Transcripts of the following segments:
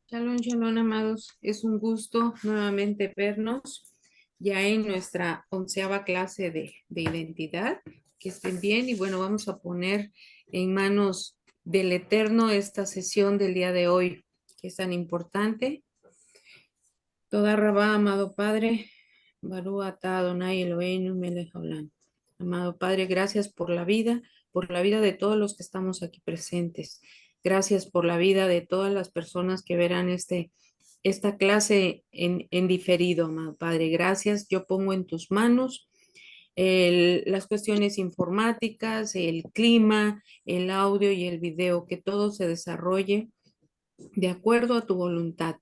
Shalom, shalom, amados. Es un gusto nuevamente vernos ya en nuestra 11ª clase de identidad. Que estén bien y bueno, vamos a poner en manos del Eterno esta sesión del día de hoy, que es tan importante. Toda Rabá, amado Padre, Barú atah Adonai Eloheinu melech haolam. Amado Padre, gracias por la vida de todos los que estamos aquí presentes. Gracias por la vida de todas las personas que verán esta clase en diferido, amado Padre. Gracias. Yo pongo en tus manos las cuestiones informáticas, el clima, el audio y el video, que todo se desarrolle de acuerdo a tu voluntad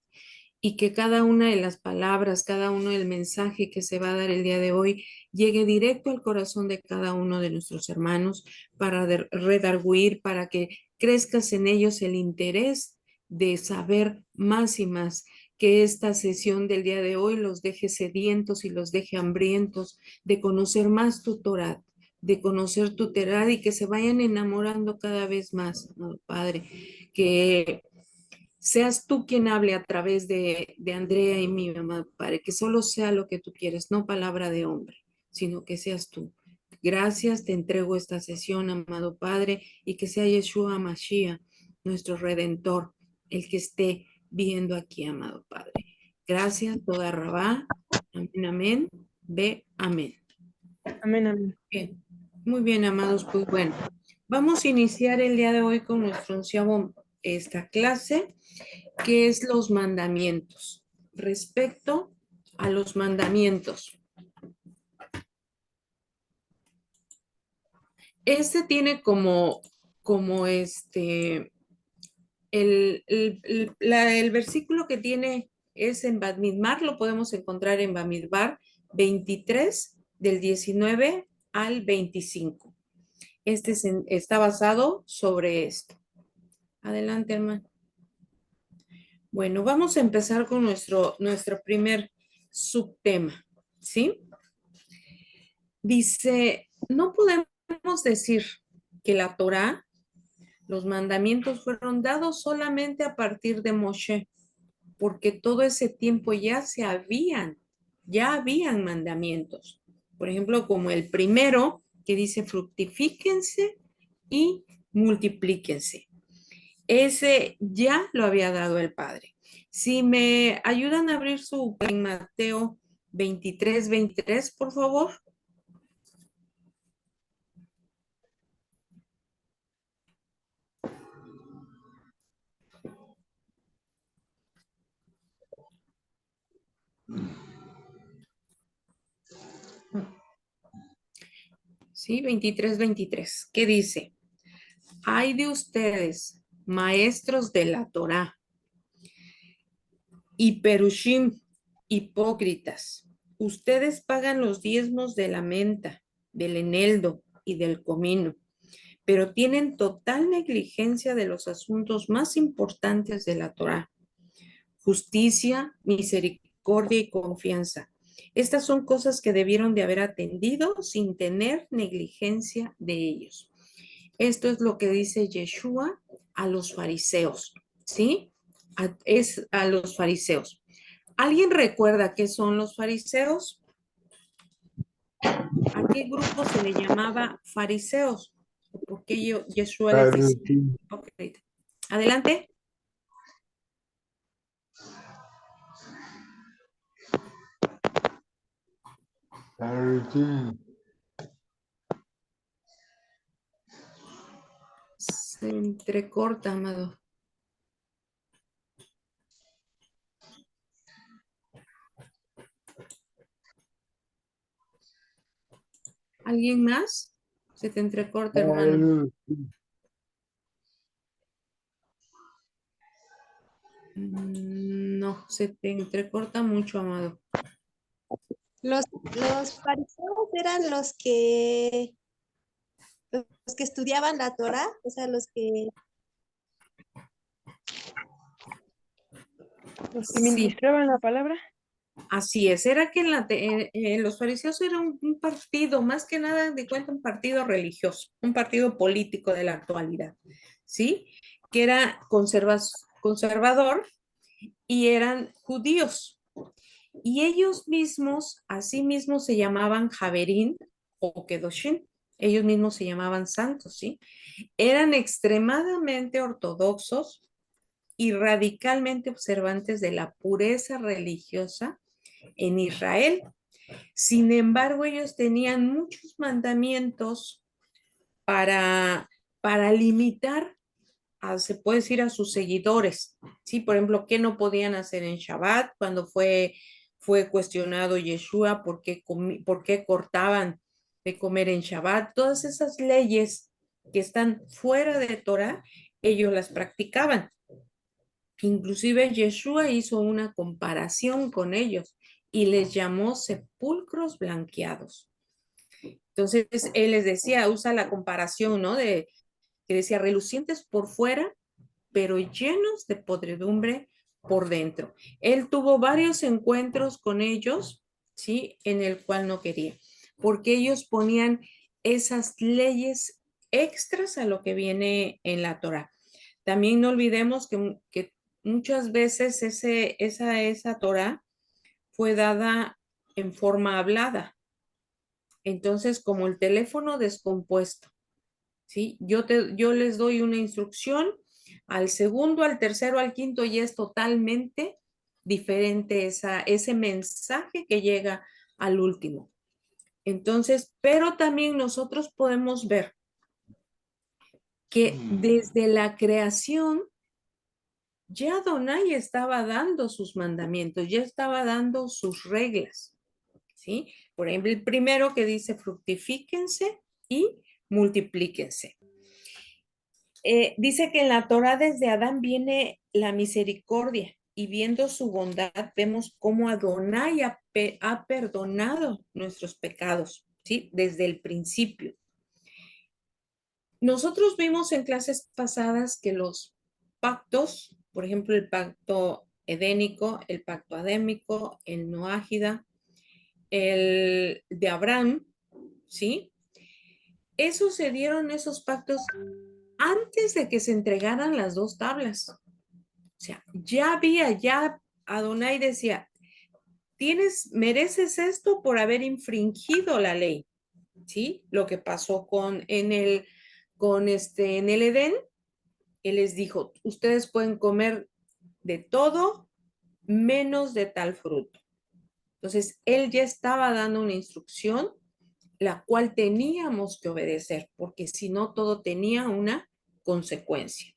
y que cada una de las palabras, cada uno del mensaje que se va a dar el día de hoy llegue directo al corazón de cada uno de nuestros hermanos para redarguir, para que crezcas en ellos el interés de saber más y más, que esta sesión del día de hoy los deje sedientos y los deje hambrientos de conocer más tu Torah, de conocer tu Torah y que se vayan enamorando cada vez más, ¿no, Padre? Que seas tú quien hable a través de Andrea y mi mamá, Padre, que solo sea lo que tú quieres, no palabra de hombre, sino que seas tú. Gracias, te entrego esta sesión, amado Padre, y que sea Yeshua Mashiach, nuestro Redentor, el que esté viendo aquí, amado Padre. Gracias, toda Rabá. Amén, amén. Ve, amén. Amén, amén. Bien, muy bien, amados. Pues bueno, vamos a iniciar el día de hoy con nuestro onceavo esta clase, que es los mandamientos. Respecto a los mandamientos, este tiene el versículo que tiene es en Bamidbar, lo podemos encontrar en Bamidbar 23, del 19 al 25. Está basado sobre esto. Adelante, hermano. Bueno, vamos a empezar con nuestro primer subtema, ¿sí? Dice, no podemos decir que la Torá, los mandamientos fueron dados solamente a partir de Moshe, porque todo ese tiempo ya habían mandamientos. Por ejemplo, como el primero que dice fructifíquense y multiplíquense. Ese ya lo había dado el Padre. Si me ayudan a abrir su en Mateo 23, por favor. Sí, 23. ¿Qué dice? Ay de ustedes, maestros de la Torá y perushim, hipócritas. Ustedes pagan los diezmos de la menta, del eneldo y del comino, pero tienen total negligencia de los asuntos más importantes de la Torá: justicia, misericordia y confianza. Estas son cosas que debieron de haber atendido sin tener negligencia de ellos. Esto es lo que dice Yeshua a los fariseos, ¿sí? Es a los fariseos. ¿Alguien recuerda qué son los fariseos? ¿A qué grupo se le llamaba fariseos? ¿Por qué Yeshua les dice? Okay. Adelante. Se entrecorta, amado. ¿Alguien más? Se te entrecorta, hermano. No, se te entrecorta mucho, amado. Los fariseos eran los que estudiaban la Torá, o sea, los que ¿Y ministraban la palabra? Así es, era que los fariseos eran un partido, más que nada de cuenta un partido religioso, un partido político de la actualidad, ¿sí? Que era conservador y eran judíos. Y ellos mismos, así mismos se llamaban Javerín o Kedoshim. Ellos mismos se llamaban santos, ¿sí? Eran extremadamente ortodoxos y radicalmente observantes de la pureza religiosa en Israel. Sin embargo, ellos tenían muchos mandamientos para, para limitar, se puede decir, a sus seguidores. ¿Sí? Por ejemplo, ¿qué no podían hacer en Shabbat? Cuando fue cuestionado Yeshua, ¿por qué cortaban de comer en Shabbat? Todas esas leyes que están fuera de Torah, ellos las practicaban. Inclusive Yeshua hizo una comparación con ellos y les llamó sepulcros blanqueados. Entonces, él les decía, usa la comparación, ¿no? Que decía, relucientes por fuera, pero llenos de podredumbre por dentro. Él tuvo varios encuentros con ellos, ¿sí? En el cual no quería, porque ellos ponían esas leyes extras a lo que viene en la Torah. También no olvidemos que muchas veces esa Torah fue dada en forma hablada. Entonces, como el teléfono descompuesto, ¿sí? Yo les doy una instrucción, al segundo, al tercero, al quinto, y es totalmente diferente ese mensaje que llega al último. Entonces, pero también nosotros podemos ver que desde la creación ya Adonai estaba dando sus mandamientos, ya estaba dando sus reglas, ¿sí? Por ejemplo, el primero que dice fructifíquense y multiplíquense. Dice que en la Torah desde Adán viene la misericordia y viendo su bondad vemos cómo Adonai ha perdonado nuestros pecados, ¿sí? Desde el principio. Nosotros vimos en clases pasadas que los pactos, por ejemplo, el pacto edénico, el pacto adémico, el noágida, el de Abraham, ¿sí? Esos pactos antes de que se entregaran las dos tablas. O sea, ya Adonai decía, mereces esto por haber infringido la ley, ¿sí? Lo que pasó en el Edén, él les dijo, ustedes pueden comer de todo menos de tal fruto. Entonces, él ya estaba dando una instrucción, la cual teníamos que obedecer, porque si no, todo tenía una consecuencia.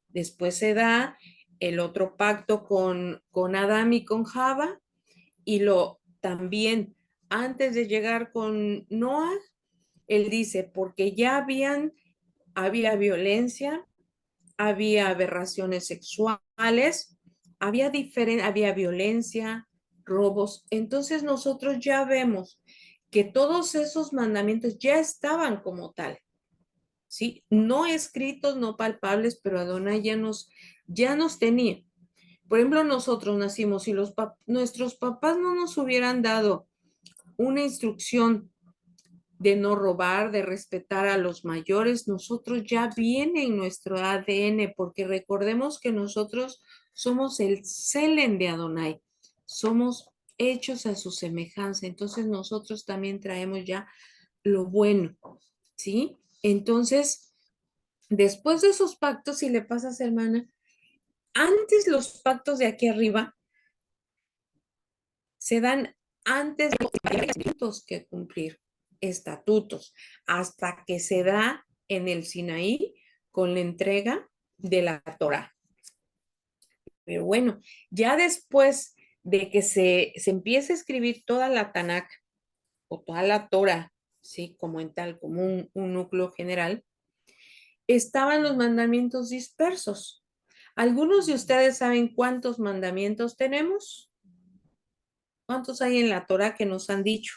Después se da el otro pacto con Adán y con Java, y también antes de llegar con Noah, él dice, porque ya había violencia, había aberraciones sexuales, había violencia, robos. Entonces nosotros ya vemos que todos esos mandamientos ya estaban como tal, ¿sí? No escritos, no palpables, pero Adonai ya nos tenía. Por ejemplo, nosotros nacimos y nuestros papás no nos hubieran dado una instrucción de no robar, de respetar a los mayores, nosotros ya viene en nuestro ADN, porque recordemos que nosotros somos el Selen de Adonai, somos hechos a su semejanza, entonces nosotros también traemos ya lo bueno, ¿sí? Entonces, después de esos pactos, si le pasas, hermana, antes los pactos de aquí arriba se dan antes de los puntos que cumplir, estatutos, hasta que se da en el Sinaí con la entrega de la Torá. Pero bueno, ya después de que se empiece a escribir toda la Tanakh o toda la Torá, ¿sí? Como un núcleo general, estaban los mandamientos dispersos. ¿Algunos de ustedes saben cuántos mandamientos tenemos? ¿Cuántos hay en la Torá que nos han dicho?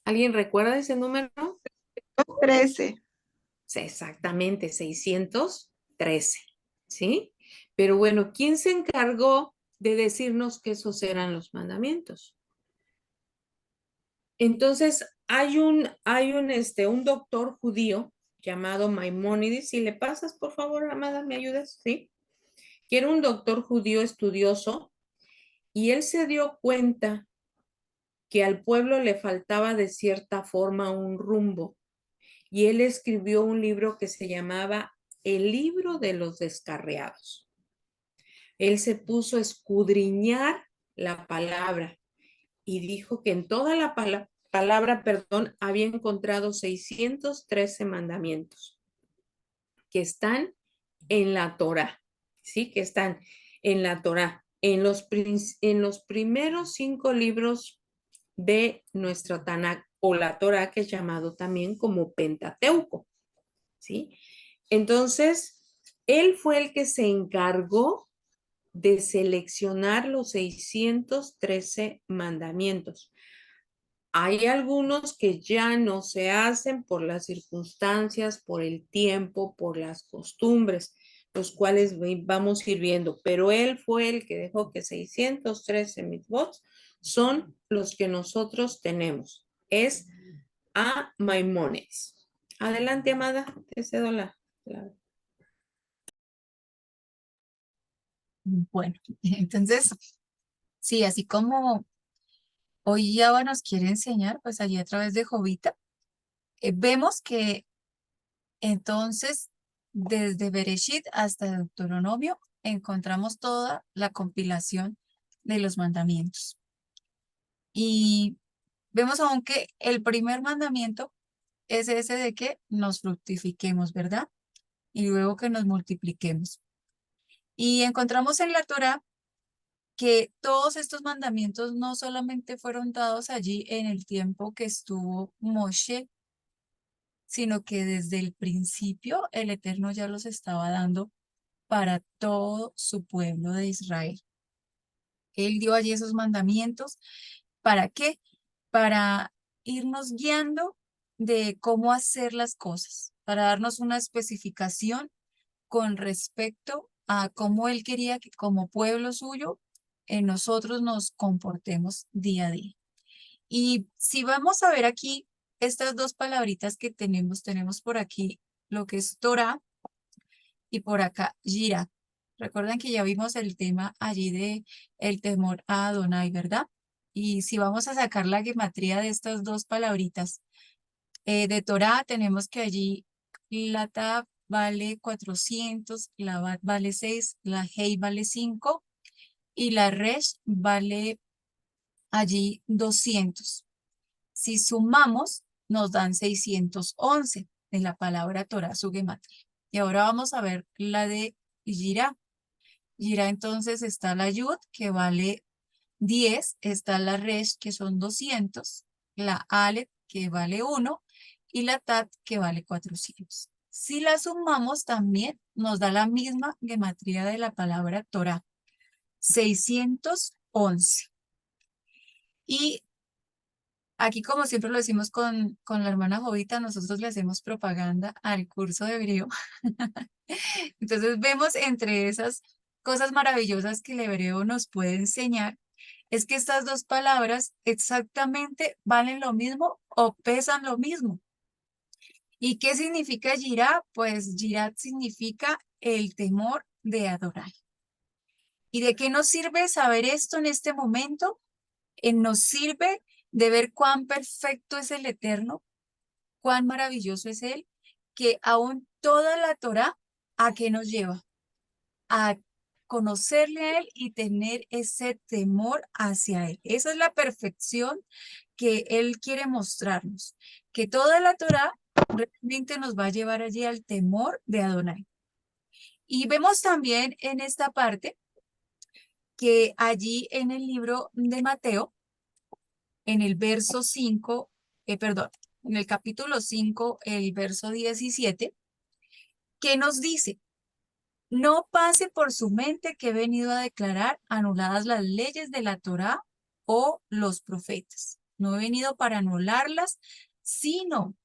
¿Alguien recuerda ese número? 13. Exactamente, 613, ¿sí? Pero bueno, ¿quién se encargó de decirnos que esos eran los mandamientos? Entonces, hay un doctor judío llamado Maimónides. Si le pasas, por favor, Amada, ¿me ayudas? Sí. Que era un doctor judío estudioso y él se dio cuenta que al pueblo le faltaba de cierta forma un rumbo. Y él escribió un libro que se llamaba El libro de los descarriados. Él se puso a escudriñar la palabra y dijo que en toda la palabra, había encontrado 613 mandamientos que están en la Torá, ¿sí? Que están en la Torá, en los primeros 5 libros de nuestra Tanakh o la Torá, que es llamado también como Pentateuco, ¿sí? Entonces, él fue el que se encargó de seleccionar los 613 mandamientos. Hay algunos que ya no se hacen por las circunstancias, por el tiempo, por las costumbres, los cuales vamos a ir viendo, pero él fue el que dejó que 613 mitzvot son los que nosotros tenemos. Es a Maimónides. Adelante, Amada, te cedo la... Bueno, entonces, sí, así como hoy Yahweh nos quiere enseñar, pues allí a través de Jovita, vemos que entonces desde Bereshit hasta Deuteronomio encontramos toda la compilación de los mandamientos. Y vemos aún que el primer mandamiento es ese de que nos fructifiquemos, ¿verdad? Y luego que nos multipliquemos. Y encontramos en la Torá que todos estos mandamientos no solamente fueron dados allí en el tiempo que estuvo Moshe, sino que desde el principio el Eterno ya los estaba dando para todo su pueblo de Israel. Él dio allí esos mandamientos. ¿Para qué? Para irnos guiando de cómo hacer las cosas, para darnos una especificación con respecto a cómo Él quería que como pueblo suyo nosotros nos comportemos día a día. Y si vamos a ver aquí estas dos palabritas que tenemos por aquí lo que es Torah y por acá Yira. Recuerdan que ya vimos el tema allí de el temor a Adonai, ¿verdad? Y si vamos a sacar la gematría de estas dos palabritas, de Torah tenemos que allí la Tab vale 400, la Bat vale 6, la Hei vale 5 y la Resh vale allí 200. Si sumamos, nos dan 611 de la palabra Torah, su gematría. Y ahora vamos a ver la de Yira. Yira entonces está la Yud, que vale 10, está la Resh, que son 200, la Aleph, que vale 1, y la Tat, que vale 400. Si la sumamos también, nos da la misma gematría de la palabra Torah, 611. Y aquí, como siempre lo decimos con la hermana Jovita, nosotros le hacemos propaganda al curso de hebreo. Entonces vemos entre esas cosas maravillosas que el hebreo nos puede enseñar, es que estas dos palabras exactamente valen lo mismo o pesan lo mismo. ¿Y qué significa Yirá? Pues Yirá significa el temor de Adonai. ¿Y de qué nos sirve saber esto en este momento? Nos sirve de ver cuán perfecto es el Eterno, cuán maravilloso es Él, que aún toda la Torá, ¿a qué nos lleva? A conocerle a Él y tener ese temor hacia Él. Esa es la perfección que Él quiere mostrarnos, que toda la Torá realmente nos va a llevar allí al temor de Adonai. Y vemos también en esta parte que allí en el libro de Mateo, en el verso 5, perdón, en el capítulo 5, el verso 17, que nos dice: no pase por su mente que he venido a declarar anuladas las leyes de la Torá o los profetas. No he venido para anularlas, sino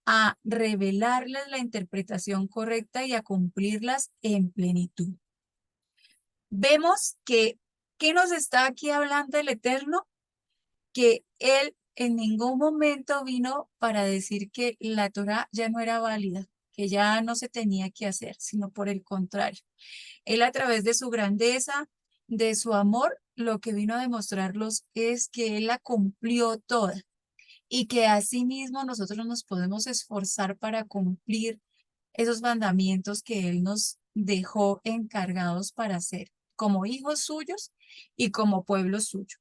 a revelarles la interpretación correcta y a cumplirlas en plenitud. Vemos que, ¿qué nos está aquí hablando el Eterno? Que Él en ningún momento vino para decir que la Torá ya no era válida, que ya no se tenía que hacer, sino por el contrario. Él a través de su grandeza, de su amor, lo que vino a demostrarlos es que Él la cumplió toda y que asimismo nosotros nos podemos esforzar para cumplir esos mandamientos que Él nos dejó encargados para hacer como hijos suyos y como pueblo suyo.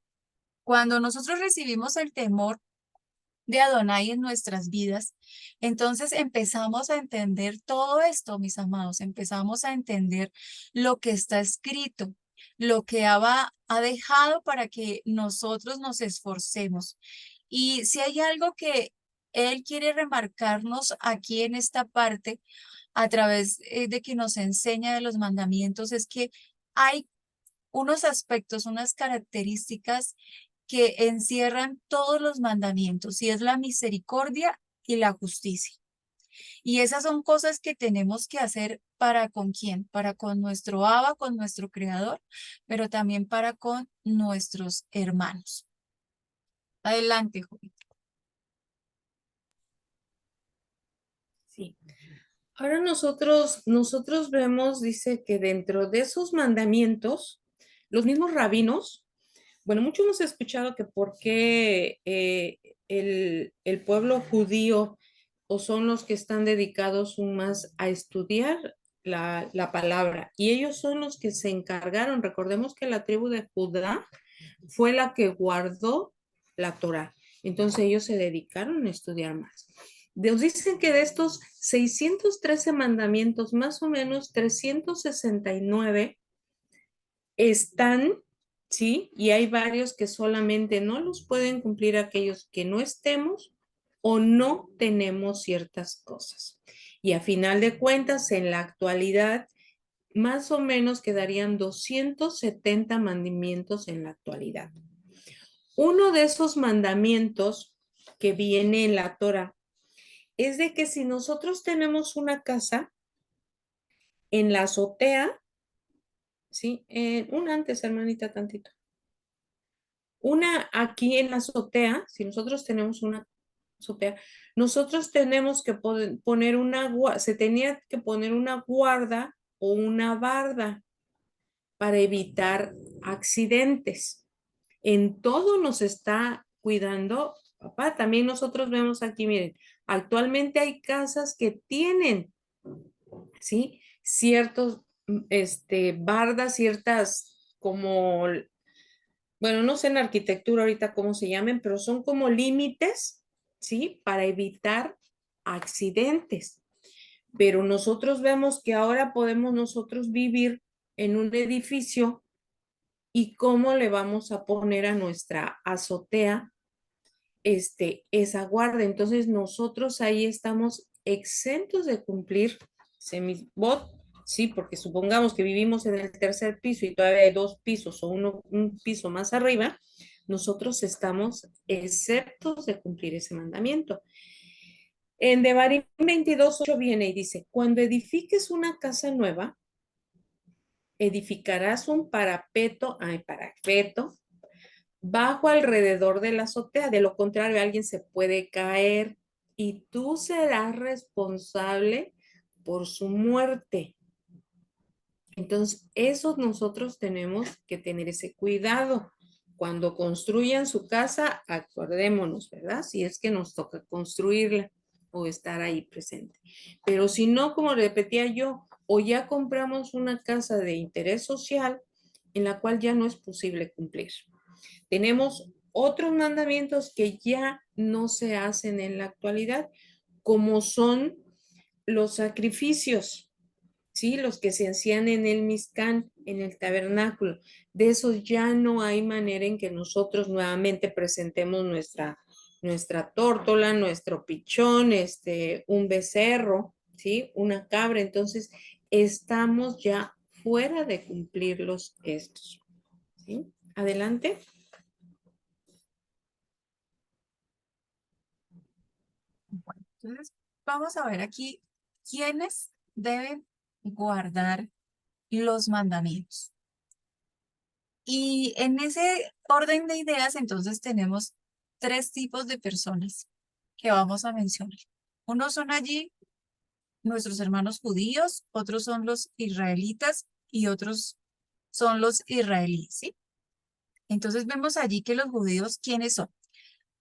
Cuando nosotros recibimos el temor de Adonai en nuestras vidas, entonces empezamos a entender todo esto, mis amados, empezamos a entender lo que está escrito, lo que Abba ha dejado para que nosotros nos esforcemos. Y si hay algo que Él quiere remarcarnos aquí en esta parte, a través de que nos enseña de los mandamientos, es que hay unos aspectos, unas características que encierran todos los mandamientos, y es la misericordia y la justicia. Y esas son cosas que tenemos que hacer para con quién, para con nuestro Abba, con nuestro Creador, pero también para con nuestros hermanos. Adelante, Joven. Sí. Ahora nosotros vemos, dice que dentro de esos mandamientos, los mismos rabinos, bueno, mucho hemos escuchado que por qué el pueblo judío o son los que están dedicados más a estudiar la palabra y ellos son los que se encargaron. Recordemos que la tribu de Judá fue la que guardó la Torá. Entonces ellos se dedicaron a estudiar más. Nos dicen que de estos 613 mandamientos, más o menos 369 están, ¿sí? Y hay varios que solamente no los pueden cumplir aquellos que no estemos o no tenemos ciertas cosas. Y a final de cuentas, en la actualidad, más o menos quedarían 270 mandamientos en la actualidad. Uno de esos mandamientos que viene en la Torah es de que si nosotros tenemos una casa en la azotea, ¿sí? Una antes, hermanita, tantito. Una aquí en la azotea, si nosotros tenemos una azotea, nosotros tenemos que poner se tenía que poner una guarda o una barda para evitar accidentes. En todo nos está cuidando, papá. También nosotros vemos aquí, miren, actualmente hay casas que tienen, ¿sí? Ciertos, bardas, ciertas como, bueno, no sé en arquitectura ahorita cómo se llamen, pero son como límites, ¿sí? Para evitar accidentes. Pero nosotros vemos que ahora podemos nosotros vivir en un edificio y cómo le vamos a poner a nuestra azotea esa guarda. Entonces nosotros ahí estamos exentos de cumplir semibot, sí, porque supongamos que vivimos en el tercer piso y todavía hay dos pisos o un piso más arriba, nosotros estamos exentos de cumplir ese mandamiento. En Devarim 22:8 viene y dice, cuando edifiques una casa nueva, edificarás un parapeto bajo alrededor de la azotea. De lo contrario, alguien se puede caer y tú serás responsable por su muerte. Entonces, eso nosotros tenemos que tener ese cuidado. Cuando construyan su casa, acordémonos, ¿verdad? Si es que nos toca construirla o estar ahí presente. Pero si no, como repetía yo, o ya compramos una casa de interés social en la cual ya no es posible cumplir. Tenemos otros mandamientos que ya no se hacen en la actualidad, como son los sacrificios, ¿sí? Los que se hacían en el Mizcán, en el tabernáculo. De esos ya no hay manera en que nosotros nuevamente presentemos nuestra tórtola, nuestro pichón, un becerro, ¿sí? Una cabra. Entonces, estamos ya fuera de cumplirlos estos, ¿sí? Adelante. Bueno, entonces vamos a ver aquí quiénes deben guardar los mandamientos. Y en ese orden de ideas, entonces tenemos tres tipos de personas que vamos a mencionar. Unos son allí nuestros hermanos judíos, otros son los israelitas y otros son los israelíes, ¿sí? Entonces vemos allí que los judíos, ¿quiénes son?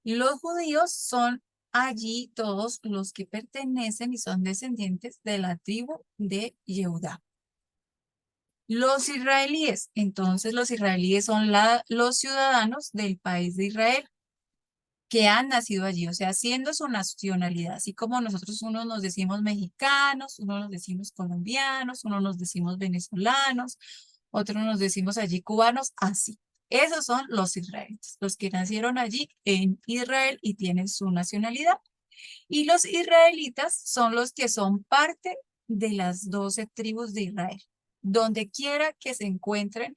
Los judíos son allí todos los que pertenecen y son descendientes de la tribu de Judá. Los israelíes, entonces los israelíes son los ciudadanos del país de Israel que han nacido allí, o sea, siendo su nacionalidad, así como nosotros unos nos decimos mexicanos, unos nos decimos colombianos, unos nos decimos venezolanos, otros nos decimos allí cubanos, así. Esos son los israelitas, los que nacieron allí en Israel y tienen su nacionalidad. Y los israelitas son los que son parte de las 12 tribus de Israel, donde quiera que se encuentren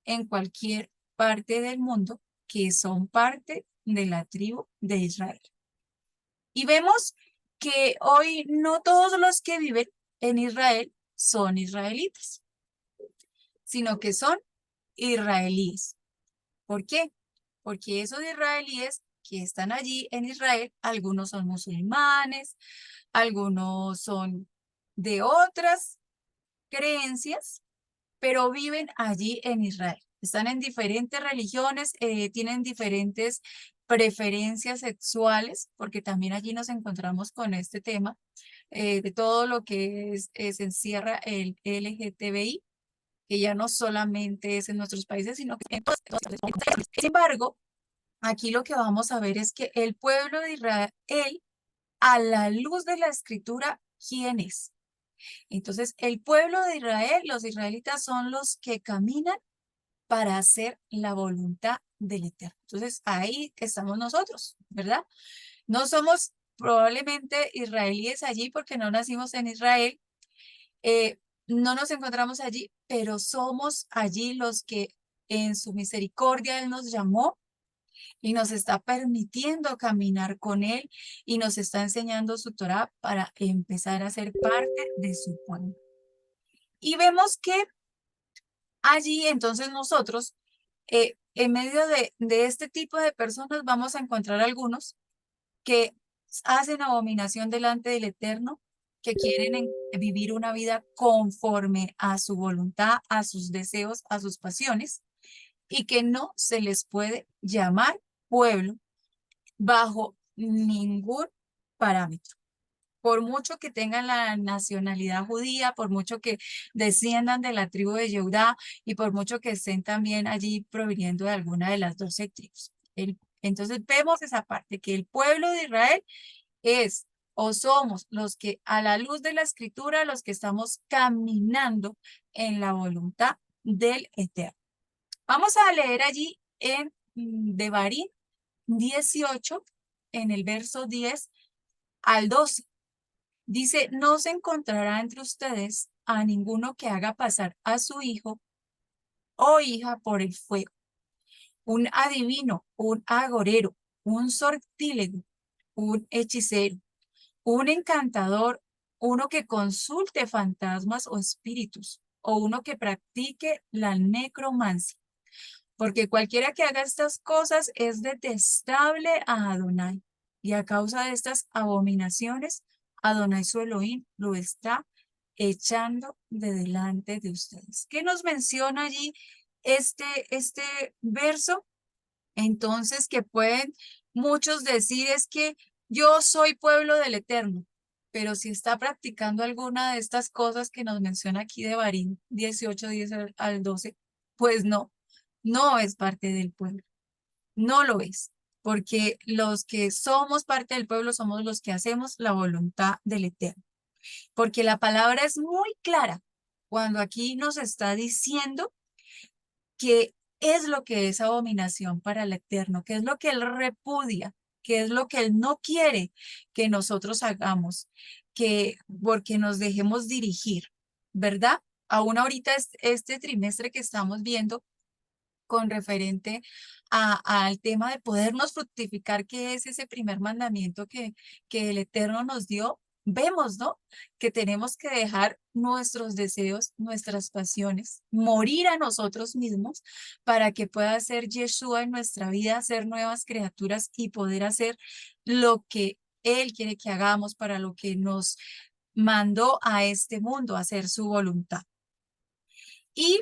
en cualquier parte del mundo, que son parte de la tribu de Israel. Y vemos que hoy no todos los que viven en Israel son israelitas, sino que son israelíes. ¿Por qué? Porque esos israelíes que están allí en Israel, algunos son musulmanes, algunos son de otras creencias, pero viven allí en Israel. Están en diferentes religiones, tienen diferentes preferencias sexuales, porque también allí nos encontramos con este tema de todo lo que se encierra el LGTBI, que ya no solamente es en nuestros países, sino que en todos los países. Sin embargo, aquí lo que vamos a ver es que el pueblo de Israel, a la luz de la escritura, ¿quién es? Entonces, el pueblo de Israel, los israelitas son los que caminan para hacer la voluntad del Eterno. Entonces, ahí estamos nosotros, ¿verdad? No somos probablemente israelíes allí porque no nacimos en Israel, no nos encontramos allí, pero somos allí los que en su misericordia Él nos llamó y nos está permitiendo caminar con Él y nos está enseñando su Torah para empezar a ser parte de su pueblo. Y vemos que allí entonces nosotros, en medio de este tipo de personas, vamos a encontrar algunos que hacen abominación delante del Eterno, que quieren vivir una vida conforme a su voluntad, a sus deseos, a sus pasiones, y que no se les puede llamar pueblo bajo ningún parámetro. Por mucho que tengan la nacionalidad judía, por mucho que desciendan de la tribu de Judá y por mucho que estén también allí proviniendo de alguna de las 12 tribus. Entonces vemos esa parte, que el pueblo de Israel es o somos los que a la luz de la escritura, los que estamos caminando en la voluntad del Eterno. Vamos a leer allí en Devarim 18, en el verso 10 al 12. Dice, no se encontrará entre ustedes a ninguno que haga pasar a su hijo o hija por el fuego, un adivino, un agorero, un sortílego, un hechicero, un encantador, uno que consulte fantasmas o espíritus, o uno que practique la necromancia. Porque cualquiera que haga estas cosas es detestable a Adonai. Y a causa de estas abominaciones, Adonai su Elohim lo está echando de delante de ustedes. ¿Qué nos menciona allí este verso? Entonces, que pueden muchos decir es que yo soy pueblo del Eterno, pero si está practicando alguna de estas cosas que nos menciona aquí de Barín 18, 10 al 12, pues no, no es parte del pueblo, no lo es, porque los que somos parte del pueblo somos los que hacemos la voluntad del Eterno, porque la palabra es muy clara cuando aquí nos está diciendo qué es lo que es abominación para el Eterno, qué es lo que Él repudia, qué es lo que Él no quiere que nosotros hagamos, que porque nos dejemos dirigir, ¿verdad? Aún ahorita este trimestre que estamos viendo con referente al tema de podernos fructificar, que es ese primer mandamiento que el Eterno nos dio, vemos, ¿no? Que tenemos que dejar nuestros deseos, nuestras pasiones, morir a nosotros mismos para que pueda ser Yeshua en nuestra vida, ser nuevas criaturas y poder hacer lo que Él quiere que hagamos, para lo que nos mandó a este mundo a hacer su voluntad. Y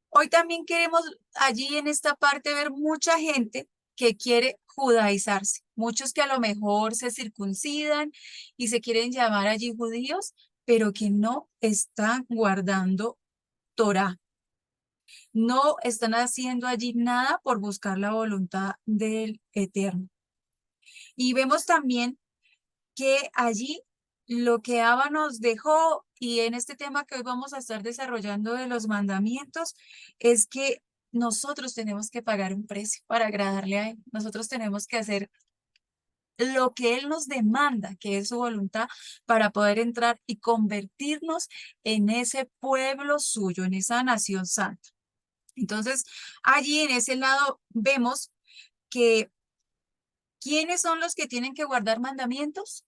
hoy también queremos allí en esta parte ver mucha gente que quiere judaizarse, muchos que a lo mejor se circuncidan y se quieren llamar allí judíos, pero que no están guardando Torá, no están haciendo allí nada por buscar la voluntad del Eterno. Y vemos también que allí lo que Abba nos dejó y en este tema que hoy vamos a estar desarrollando de los mandamientos es que nosotros tenemos que pagar un precio para agradarle a Él. Nosotros tenemos que hacer lo que Él nos demanda, que es su voluntad, para poder entrar y convertirnos en ese pueblo suyo, en esa nación santa. Entonces, allí en ese lado vemos que ¿quiénes son los que tienen que guardar mandamientos?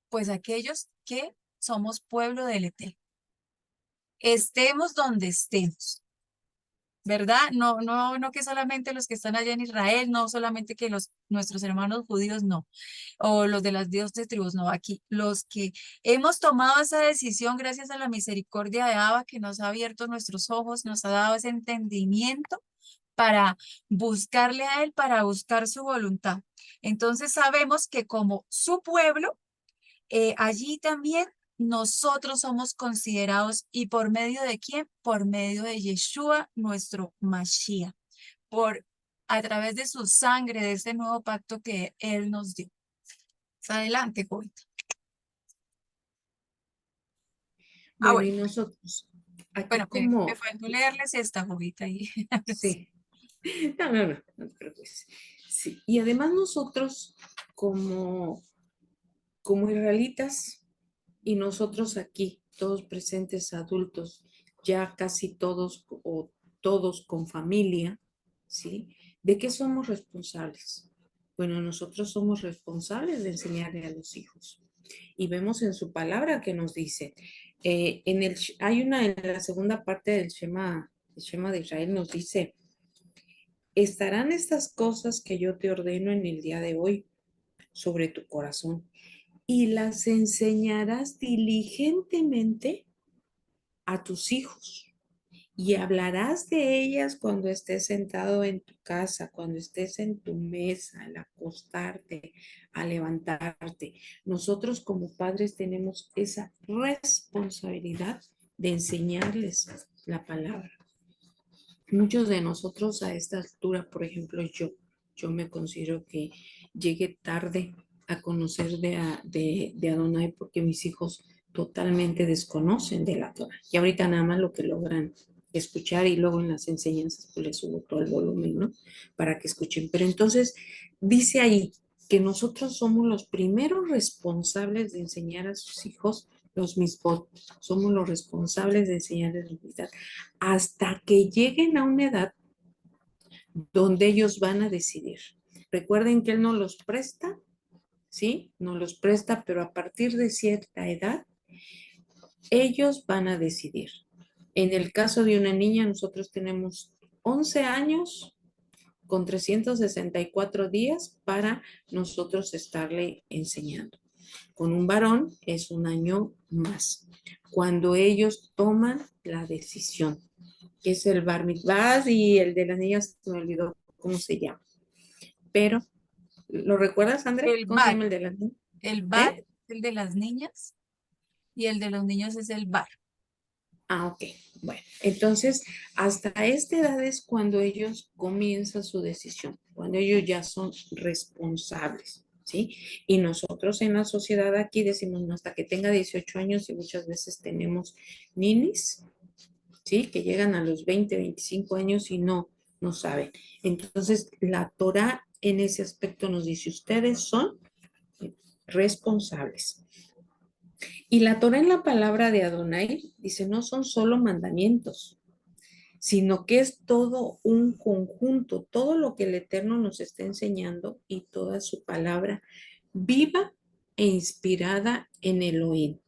Pues aquellos que somos pueblo del Eterno. Estemos donde estemos, ¿verdad? No que solamente los que están allá en Israel, no solamente que nuestros hermanos judíos, no, o los de las 12 tribus, no, aquí, los que hemos tomado esa decisión gracias a la misericordia de Abba que nos ha abierto nuestros ojos, nos ha dado ese entendimiento para buscarle a Él, para buscar su voluntad. Entonces sabemos que como su pueblo, allí también nosotros somos considerados, ¿y por medio de quién? Por medio de Yeshua, nuestro Mashiach, a través de su sangre, de ese nuevo pacto que Él nos dio. Adelante, Jovita. Bueno, Bueno, y nosotros, aquí bueno, me como, faltó leerles esta, Jovita. Y sí, no te preocupes. Sí, y además nosotros como israelitas y nosotros aquí, todos presentes adultos, ya casi todos o todos con familia, ¿sí? ¿De qué somos responsables? Bueno, nosotros somos responsables de enseñarle a los hijos. Y vemos en su palabra que nos dice, en la segunda parte del Shema de Israel nos dice, estarán estas cosas que yo te ordeno en el día de hoy sobre tu corazón y las enseñarás diligentemente a tus hijos y hablarás de ellas cuando estés sentado en tu casa, cuando estés en tu mesa, al acostarte, al levantarte. Nosotros como padres tenemos esa responsabilidad de enseñarles la palabra. Muchos de nosotros a esta altura, por ejemplo, yo me considero que llegué tarde a conocer de Adonai porque mis hijos totalmente desconocen de la Torah. Y ahorita nada más lo que logran escuchar y luego en las enseñanzas pues les subo todo el volumen, ¿no? Para que escuchen. Pero entonces dice ahí que nosotros somos los primeros responsables de enseñar a sus hijos los misbot, somos los responsables de enseñarles la vida hasta que lleguen a una edad donde ellos van a decidir. Recuerden que Él no los presta, ¿sí? No los presta, pero a partir de cierta edad, ellos van a decidir. En el caso de una niña, nosotros tenemos 11 años con 364 días para nosotros estarle enseñando. Con un varón es un año más. Cuando ellos toman la decisión, que es el bar mitzvah y el de las niñas, se me olvidó cómo se llama. Pero, ¿lo recuerdas, André? el ¿Cómo se bar, llama el de las niñas? el bar, ¿Eh? el de las niñas y el de los niños es el bar. Ok. Bueno, entonces, hasta esta edad es cuando ellos comienzan su decisión, cuando ellos ya son responsables, ¿sí? Y nosotros en la sociedad aquí decimos, no, hasta que tenga 18 años y muchas veces tenemos ninis, ¿sí? Que llegan a los 20, 25 años y no saben. Entonces, la Torah en ese aspecto nos dice, ustedes son responsables. Y la Torah en la palabra de Adonai dice, no son solo mandamientos, sino que es todo un conjunto, todo lo que el Eterno nos está enseñando y toda su palabra viva e inspirada en Elohim.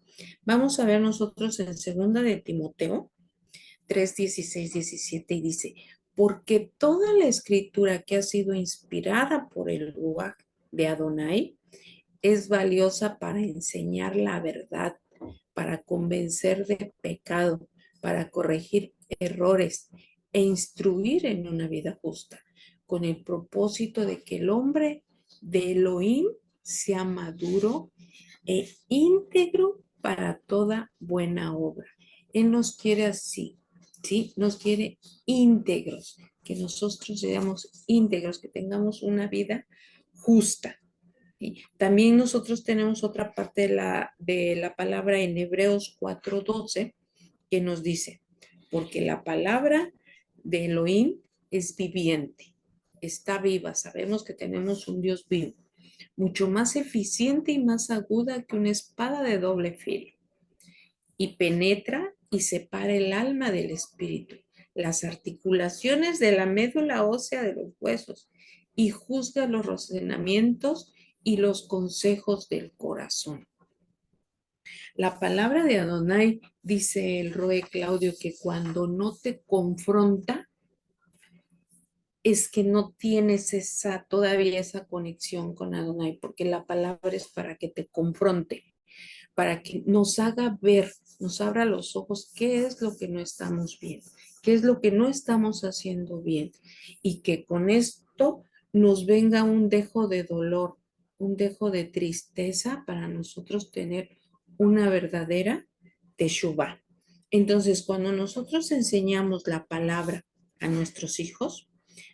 Vamos a ver nosotros en segunda de Timoteo 3, 16, 17 y dice, porque toda la escritura que ha sido inspirada por el Ruach de Adonai es valiosa para enseñar la verdad, para convencer de pecado, para corregir errores e instruir en una vida justa, con el propósito de que el hombre de Elohim sea maduro e íntegro para toda buena obra. Él nos quiere así, ¿sí? Nos quiere íntegros, que nosotros seamos íntegros, que tengamos una vida justa. ¿Sí? También nosotros tenemos otra parte de la palabra en Hebreos 4:12 que nos dice, porque la palabra de Elohim es viviente, está viva, sabemos que tenemos un Dios vivo, mucho más eficiente y más aguda que una espada de doble filo, y penetra y separa el alma del espíritu, las articulaciones de la médula ósea de los huesos, y juzga los razonamientos y los consejos del corazón. La palabra de Adonai, dice el Roe Claudio, que cuando no te confronta, es que no tienes todavía esa conexión con Adonai, porque la palabra es para que te confronte, para que nos haga ver, nos abra los ojos qué es lo que no estamos bien, qué es lo que no estamos haciendo bien, y que con esto nos venga un dejo de dolor, un dejo de tristeza para nosotros tener una verdadera teshuvá. Entonces, cuando nosotros enseñamos la palabra a nuestros hijos,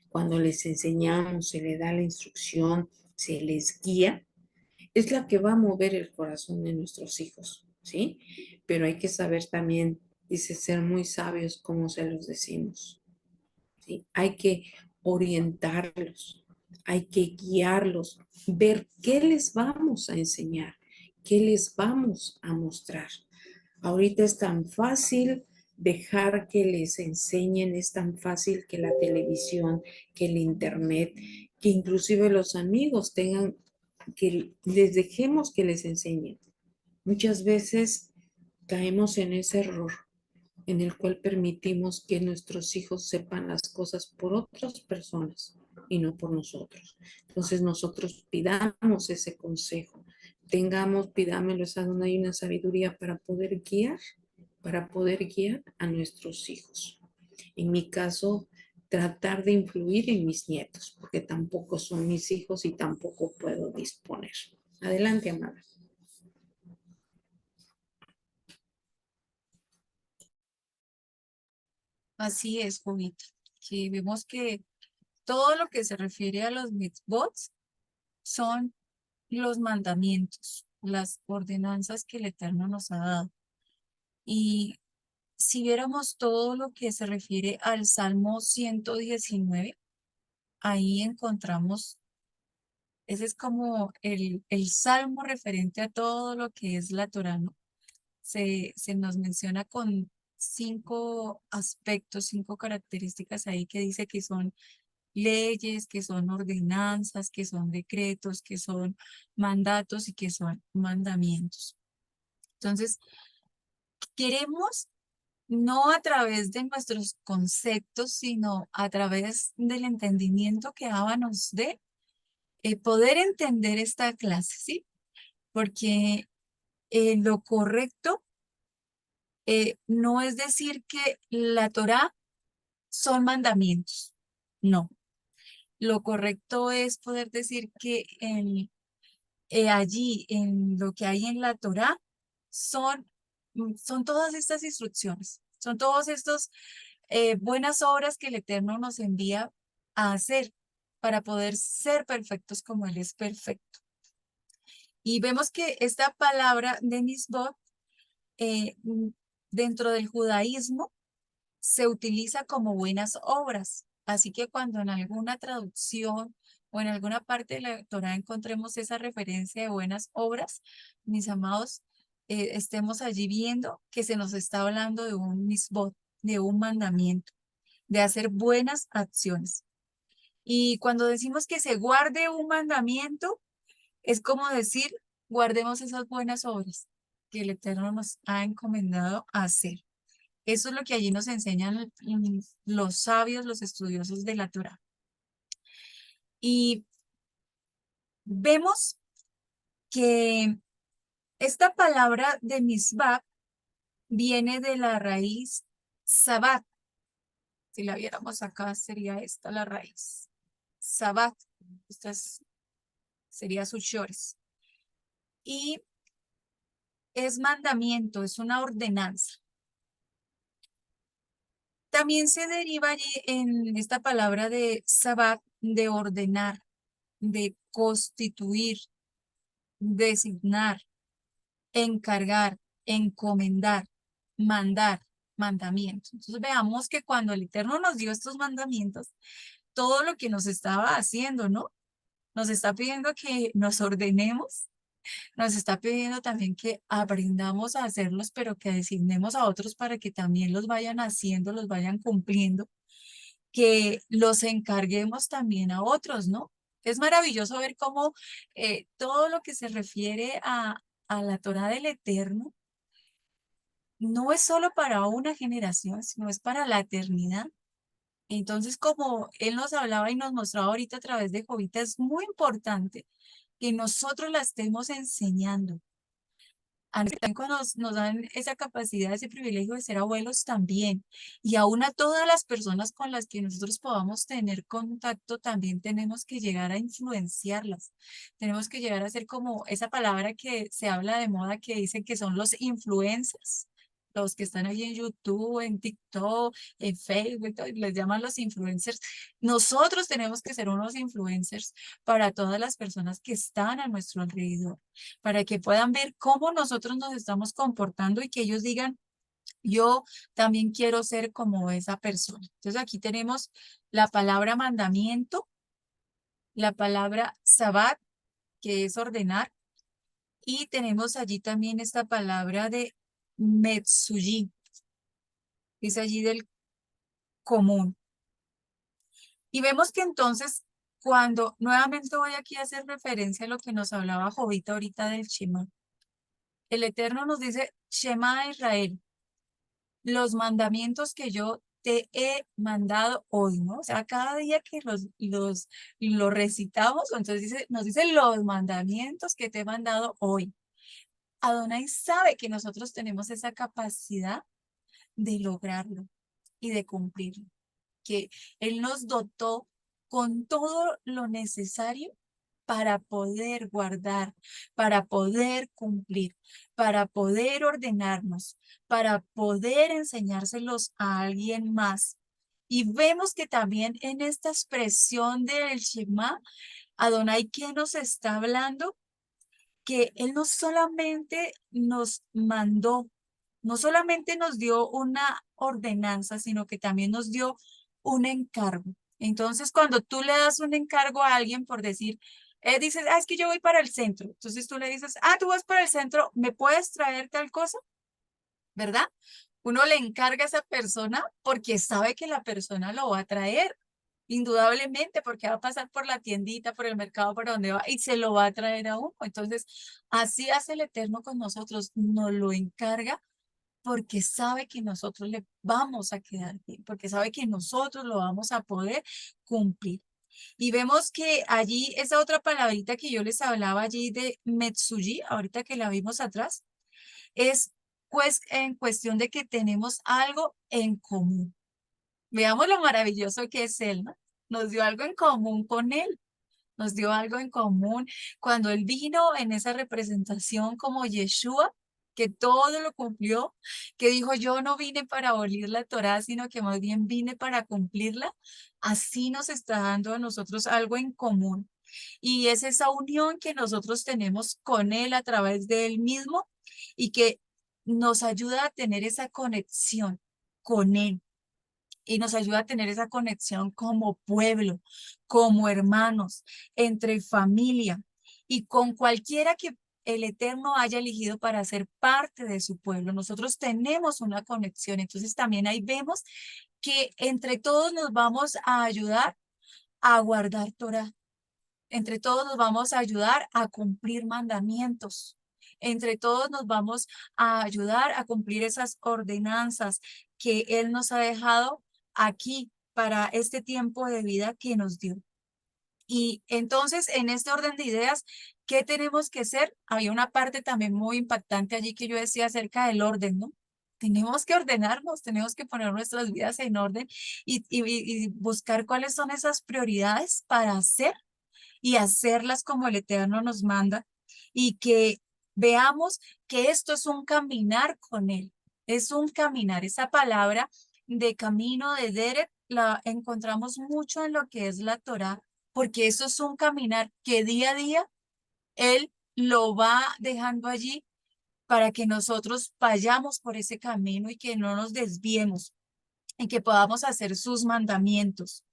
cuando les enseñamos, se les da la instrucción, se les guía, es la que va a mover el corazón de nuestros hijos, ¿sí? Pero hay que saber también, dice, ser muy sabios como se los decimos, ¿sí? Hay que orientarlos, hay que guiarlos, ver qué les vamos a enseñar, qué les vamos a mostrar. Ahorita es tan fácil dejar que les enseñen, es tan fácil que la televisión, que el internet, que inclusive los amigos tengan, que les dejemos que les enseñen. Muchas veces caemos en ese error en el cual permitimos que nuestros hijos sepan las cosas por otras personas y no por nosotros. Entonces nosotros pidamos ese consejo, pidámelo a donde hay una sabiduría para poder guiar a nuestros hijos. En mi caso, tratar de influir en mis nietos, porque tampoco son mis hijos y tampoco puedo disponer. Adelante, amada. Así es, Jovita, que vemos que todo lo que se refiere a los mitzvot son los mandamientos, las ordenanzas que el Eterno nos ha dado. Y si viéramos todo lo que se refiere al Salmo 119, ahí encontramos, ese es como el salmo referente a todo lo que es la Torá, ¿no? Se nos menciona con 5 aspectos, 5 características ahí que dice que son leyes, que son ordenanzas, que son decretos, que son mandatos y que son mandamientos. Entonces, queremos no a través de nuestros conceptos, sino a través del entendimiento que Abba nos dé, poder entender esta clase, ¿sí? Porque lo correcto no es decir que la Torá son mandamientos, no. Lo correcto es poder decir que allí, en lo que hay en la Torá, son, son todas estas instrucciones, son todos estos buenas obras que el Eterno nos envía a hacer para poder ser perfectos como Él es perfecto. Y vemos que esta palabra de misbot dentro del judaísmo se utiliza como buenas obras. Así que cuando en alguna traducción o en alguna parte de la Torá encontremos esa referencia de buenas obras, mis amados, estemos allí viendo que se nos está hablando de un misbot, de un mandamiento, de hacer buenas acciones. Y cuando decimos que se guarde un mandamiento, es como decir, guardemos esas buenas obras que el Eterno nos ha encomendado a hacer. Eso es lo que allí nos enseñan los sabios, los estudiosos de la Torá. Y vemos que esta palabra de misbah viene de la raíz sabat. Si la viéramos acá, sería esta la raíz. Sabat. Esta sería su shores. Y es mandamiento, es una ordenanza. También se deriva allí en esta palabra de sabat, de ordenar, de constituir, designar, encargar, encomendar, mandar, mandamientos. Entonces veamos que cuando el Eterno nos dio estos mandamientos, todo lo que nos estaba haciendo, ¿no? Nos está pidiendo que nos ordenemos, nos está pidiendo también que aprendamos a hacerlos, pero que designemos a otros para que también los vayan haciendo, los vayan cumpliendo, que los encarguemos también a otros, ¿no? Es maravilloso ver cómo todo lo que se refiere a la Torá del Eterno no es solo para una generación, sino es para la eternidad. Entonces, como él nos hablaba y nos mostraba ahorita a través de Jovita, es muy importante que nosotros la estemos enseñando. También cuando nos dan esa capacidad, ese privilegio de ser abuelos también. Y aún a todas las personas con las que nosotros podamos tener contacto, también tenemos que llegar a influenciarlas. Tenemos que llegar a ser como esa palabra que se habla de moda que dicen que son los influencers. Los que están ahí en YouTube, en TikTok, en Facebook, les llaman los influencers. Nosotros tenemos que ser unos influencers para todas las personas que están a nuestro alrededor, para que puedan ver cómo nosotros nos estamos comportando y que ellos digan, yo también quiero ser como esa persona. Entonces aquí tenemos la palabra mandamiento, la palabra sabat, que es ordenar, y tenemos allí también esta palabra de metsuyi, que es allí del común. Y vemos que entonces, cuando nuevamente voy aquí a hacer referencia a lo que nos hablaba Jovita ahorita del Shema, el Eterno nos dice, Shema Israel, los mandamientos que yo te he mandado hoy, ¿no? O sea, cada día que los recitamos, entonces nos dice los mandamientos que te he mandado hoy. Adonai sabe que nosotros tenemos esa capacidad de lograrlo y de cumplirlo, que Él nos dotó con todo lo necesario para poder guardar, para poder cumplir, para poder ordenarnos, para poder enseñárselos a alguien más. Y vemos que también en esta expresión del Shema, Adonai, ¿qué nos está hablando? Que Él no solamente nos mandó, no solamente nos dio una ordenanza, sino que también nos dio un encargo. Entonces, cuando tú le das un encargo a alguien por decir, dices, es que yo voy para el centro. Entonces tú le dices, tú vas para el centro, ¿me puedes traer tal cosa? ¿Verdad? Uno le encarga a esa persona porque sabe que la persona lo va a traer. Indudablemente, porque va a pasar por la tiendita, por el mercado, por donde va, y se lo va a traer a uno. Entonces, así hace el Eterno con nosotros, nos lo encarga porque sabe que nosotros le vamos a quedar bien, porque sabe que nosotros lo vamos a poder cumplir. Y vemos que allí, esa otra palabrita que yo les hablaba allí de Metsuji, ahorita que la vimos atrás, es pues en cuestión de que tenemos algo en común. Veamos lo maravilloso que es Él, ¿no? Nos dio algo en común con Él, nos dio algo en común cuando Él vino en esa representación como Yeshua, que todo lo cumplió, que dijo, yo no vine para abolir la Torá, sino que más bien vine para cumplirla. Así nos está dando a nosotros algo en común. Y es esa unión que nosotros tenemos con Él a través de Él mismo y que nos ayuda a tener esa conexión con Él y nos ayuda a tener esa conexión como pueblo, como hermanos, entre familia y con cualquiera que el Eterno haya elegido para ser parte de su pueblo. Nosotros tenemos una conexión, entonces también ahí vemos que entre todos nos vamos a ayudar a guardar Torah. Entre todos nos vamos a ayudar a cumplir mandamientos. Entre todos nos vamos a ayudar a cumplir esas ordenanzas que Él nos ha dejado aquí para este tiempo de vida que nos dio. Y entonces, en este orden de ideas, ¿qué tenemos que hacer? Había una parte también muy impactante allí que yo decía acerca del orden, ¿no? Tenemos que ordenarnos, tenemos que poner nuestras vidas en orden y buscar cuáles son esas prioridades para hacer y hacerlas como el Eterno nos manda y que veamos que esto es un caminar con Él, es un caminar. Esa palabra de camino, de Derek, la encontramos mucho en lo que es la Torá, porque eso es un caminar que día a día Él lo va dejando allí para que nosotros vayamos por ese camino y que no nos desviemos y que podamos hacer sus mandamientos.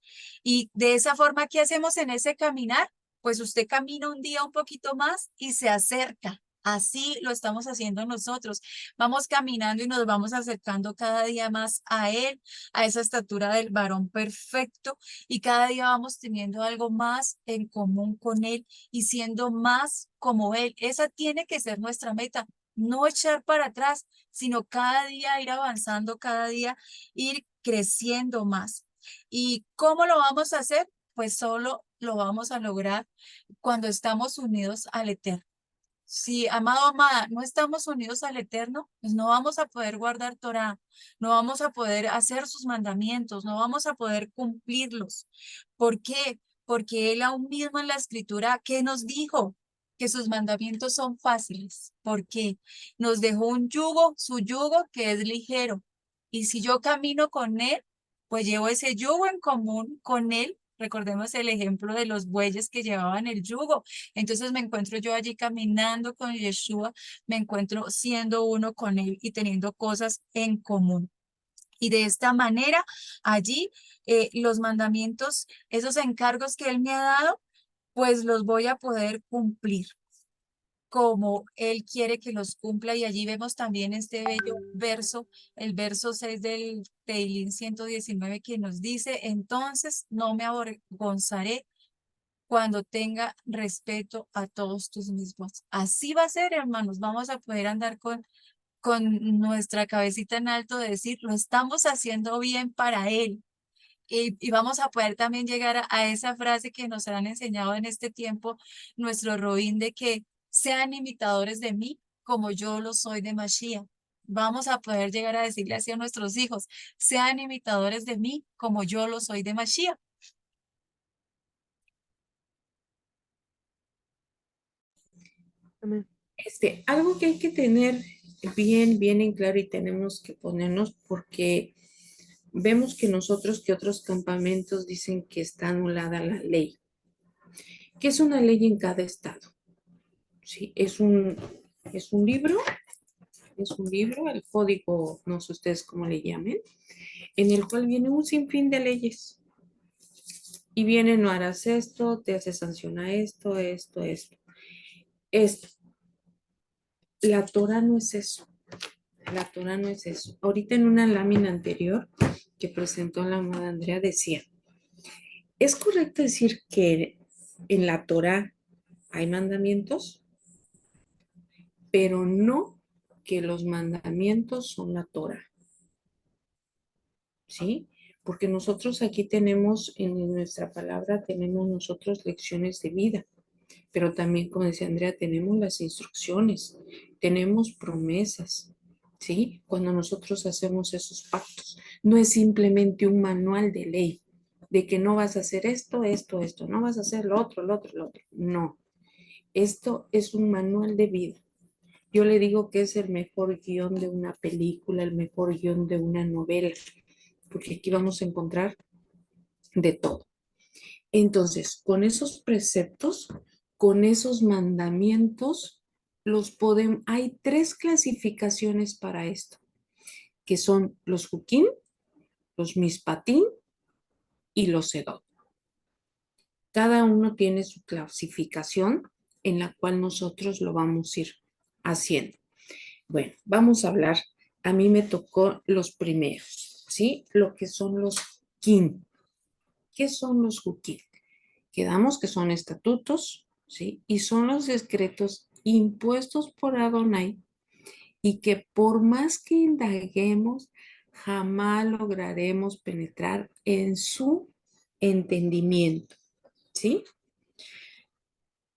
Y de esa forma, ¿qué hacemos en ese caminar? Pues usted camina un día un poquito más y se acerca. Así lo estamos haciendo nosotros. Vamos caminando y nos vamos acercando cada día más a Él, a esa estatura del varón perfecto, y cada día vamos teniendo algo más en común con Él y siendo más como Él. Esa tiene que ser nuestra meta, no echar para atrás, sino cada día ir avanzando, cada día ir creciendo más. ¿Y cómo lo vamos a hacer? Pues solo lo vamos a lograr cuando estamos unidos al Eterno. Si, amado, amada, no estamos unidos al Eterno, pues no vamos a poder guardar Torah, no vamos a poder hacer sus mandamientos, no vamos a poder cumplirlos. ¿Por qué? Porque Él aún mismo en la Escritura, ¿qué nos dijo? Que sus mandamientos son fáciles. ¿Por qué? Nos dejó un yugo, su yugo que es ligero. Y si yo camino con Él, pues llevo ese yugo en común con Él. Recordemos el ejemplo de los bueyes que llevaban el yugo. Entonces me encuentro yo allí caminando con Yeshua, me encuentro siendo uno con Él y teniendo cosas en común. Y de esta manera, allí los mandamientos, esos encargos que Él me ha dado, pues los voy a poder cumplir como Él quiere que los cumpla. Y allí vemos también este bello verso, el verso 6 del Teilín 119, que nos dice: entonces no me avergonzaré cuando tenga respeto a todos tus mismos. Así va a ser, hermanos. Vamos a poder andar con nuestra cabecita en alto, de decir, lo estamos haciendo bien para Él. Y vamos a poder también llegar a esa frase que nos han enseñado en este tiempo nuestro Robín, de que sean imitadores de mí como yo lo soy de Mashiach. Vamos a poder llegar a decirle así a nuestros hijos: sean imitadores de mí como yo lo soy de Mashiach. Amén. Algo que hay que tener bien, bien en claro y tenemos que ponernos, porque vemos que nosotros, que otros campamentos dicen que está anulada la ley, que es una ley en cada estado. Sí, es un libro, el código, no sé ustedes cómo le llamen, en el cual viene un sinfín de leyes. Y viene: no harás esto, te hace sancionar esto, esto, esto. Esto. La Torah no es eso. La Torah no es eso. Ahorita en una lámina anterior que presentó la amada Andrea decía: ¿es correcto decir que en la Torah hay mandamientos? Pero no que los mandamientos son la Torah, ¿sí? Porque nosotros aquí tenemos, en nuestra palabra, tenemos nosotros lecciones de vida, pero también, como decía Andrea, tenemos las instrucciones, tenemos promesas, ¿sí? Cuando nosotros hacemos esos pactos, no es simplemente un manual de ley, de que no vas a hacer esto, esto, esto, no vas a hacer lo otro, lo otro, lo otro. No, esto es un manual de vida. Yo le digo que es el mejor guión de una película, el mejor guión de una novela, porque aquí vamos a encontrar de todo. Entonces, con esos preceptos, con esos mandamientos, hay tres clasificaciones para esto, que son los Jukim, los Mispatim y los Sedot. Cada uno tiene su clasificación en la cual nosotros lo vamos a ir haciendo. Bueno, vamos a hablar. A mí me tocó los primeros, ¿sí? Lo que son los Jukim. ¿Qué son los Jukim? Quedamos que son estatutos, ¿sí? Y son los decretos impuestos por Adonai y que por más que indaguemos, jamás lograremos penetrar en su entendimiento, ¿sí?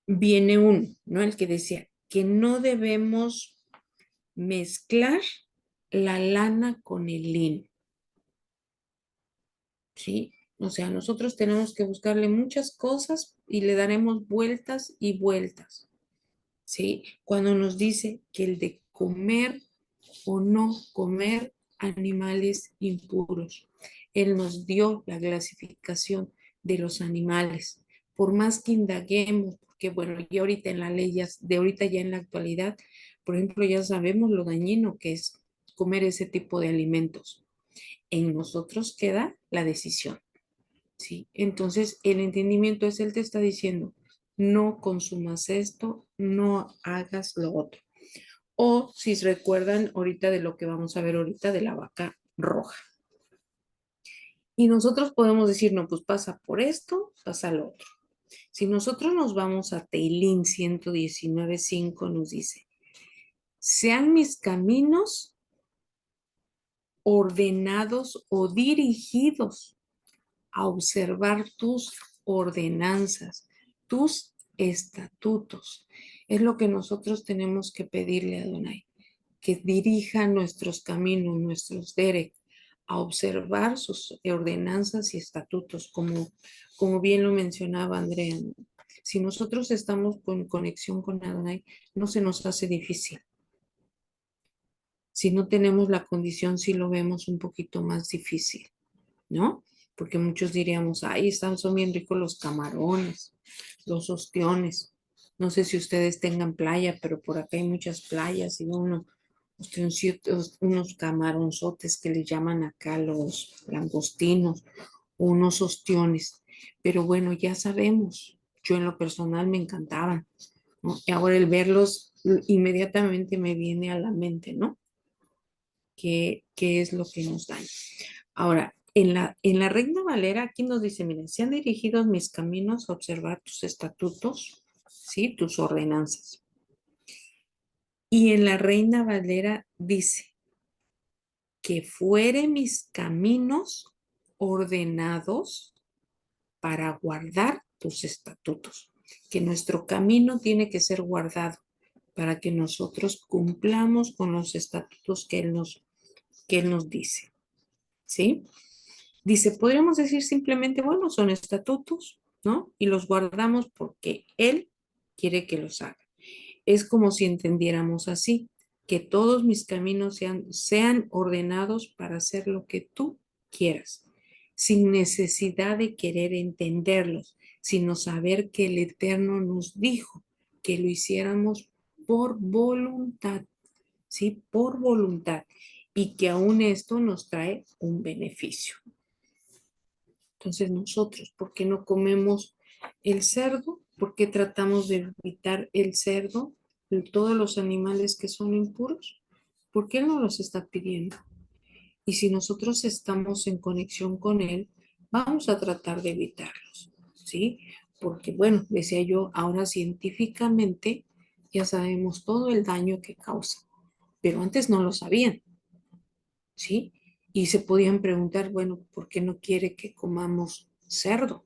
viene uno, ¿no? El que decía que no debemos mezclar la lana con el lino, ¿sí? O sea, nosotros tenemos que buscarle muchas cosas y le daremos vueltas y vueltas, ¿sí? Cuando nos dice que el de comer o no comer animales impuros. Él nos dio la clasificación de los animales. Por más que indaguemos, porque bueno, ya ahorita en la ley, de ahorita ya en la actualidad, por ejemplo, ya sabemos lo dañino que es comer ese tipo de alimentos. En nosotros queda la decisión, ¿sí? Entonces, el entendimiento es, él te está diciendo, no consumas esto, no hagas lo otro. O si recuerdan ahorita de lo que vamos a ver ahorita de la vaca roja. Y nosotros podemos decir, no, pues pasa por esto, pasa lo otro. Si nosotros nos vamos a Teilín 119.5 nos dice, sean mis caminos ordenados o dirigidos a observar tus ordenanzas, tus estatutos. Es lo que nosotros tenemos que pedirle a Adonai, que dirija nuestros caminos, nuestros derek, a observar sus ordenanzas y estatutos, como bien lo mencionaba Andrea. Si nosotros estamos con conexión con Adonai, no se nos hace difícil. Si no tenemos la condición, sí lo vemos un poquito más difícil, ¿no? Porque muchos diríamos, ay, son bien ricos los camarones, los ostiones. No sé si ustedes tengan playa, pero por acá hay muchas playas y unos camaronzotes que le llaman acá los langostinos, o unos ostiones. Pero bueno, ya sabemos, yo en lo personal me encantaban, ¿no? Y ahora el verlos inmediatamente me viene a la mente, ¿no? ¿Qué es lo que nos daña? Ahora, en la Reina Valera, aquí nos dice, miren, sean dirigidos mis caminos a observar tus estatutos, ¿sí? Tus ordenanzas. Y en la Reina Valera dice, que fuere mis caminos ordenados para guardar tus estatutos. Que nuestro camino tiene que ser guardado para que nosotros cumplamos con los estatutos que Él nos dice, ¿sí? Dice, podríamos decir simplemente, bueno, son estatutos, ¿no? Y los guardamos porque Él quiere que los haga. Es como si entendiéramos así, que todos mis caminos sean ordenados para hacer lo que tú quieras, sin necesidad de querer entenderlos, sino saber que el Eterno nos dijo que lo hiciéramos por voluntad, ¿sí? Por voluntad, y que aún esto nos trae un beneficio. Entonces nosotros, ¿por qué no comemos el cerdo? ¿Por qué tratamos de evitar el cerdo, todos los animales que son impuros? ¿Por qué Él no los está pidiendo? Y si nosotros estamos en conexión con Él, vamos a tratar de evitarlos, ¿sí? Porque, bueno, decía yo, ahora científicamente ya sabemos todo el daño que causa, pero antes no lo sabían, ¿sí? Y se podían preguntar, bueno, ¿por qué no quiere que comamos cerdo?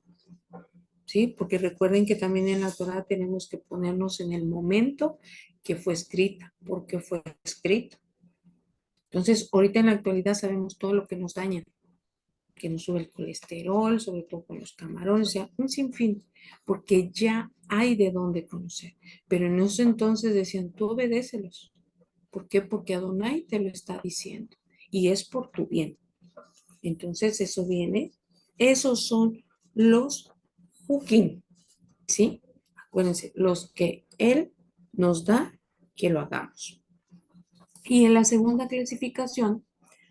¿Sí? Porque recuerden que también en la Torah tenemos que ponernos en el momento que fue escrita, porque fue escrito. Entonces, ahorita en la actualidad sabemos todo lo que nos daña, que nos sube el colesterol, sobre todo con los camarones, o sea, un sinfín, porque ya hay de dónde conocer. Pero en ese entonces decían, tú obedécelos. ¿Por qué? Porque Adonai te lo está diciendo y es por tu bien. Entonces, eso viene, esos son los hukim, ¿sí? Acuérdense, los que Él nos da que lo hagamos. Y en la segunda clasificación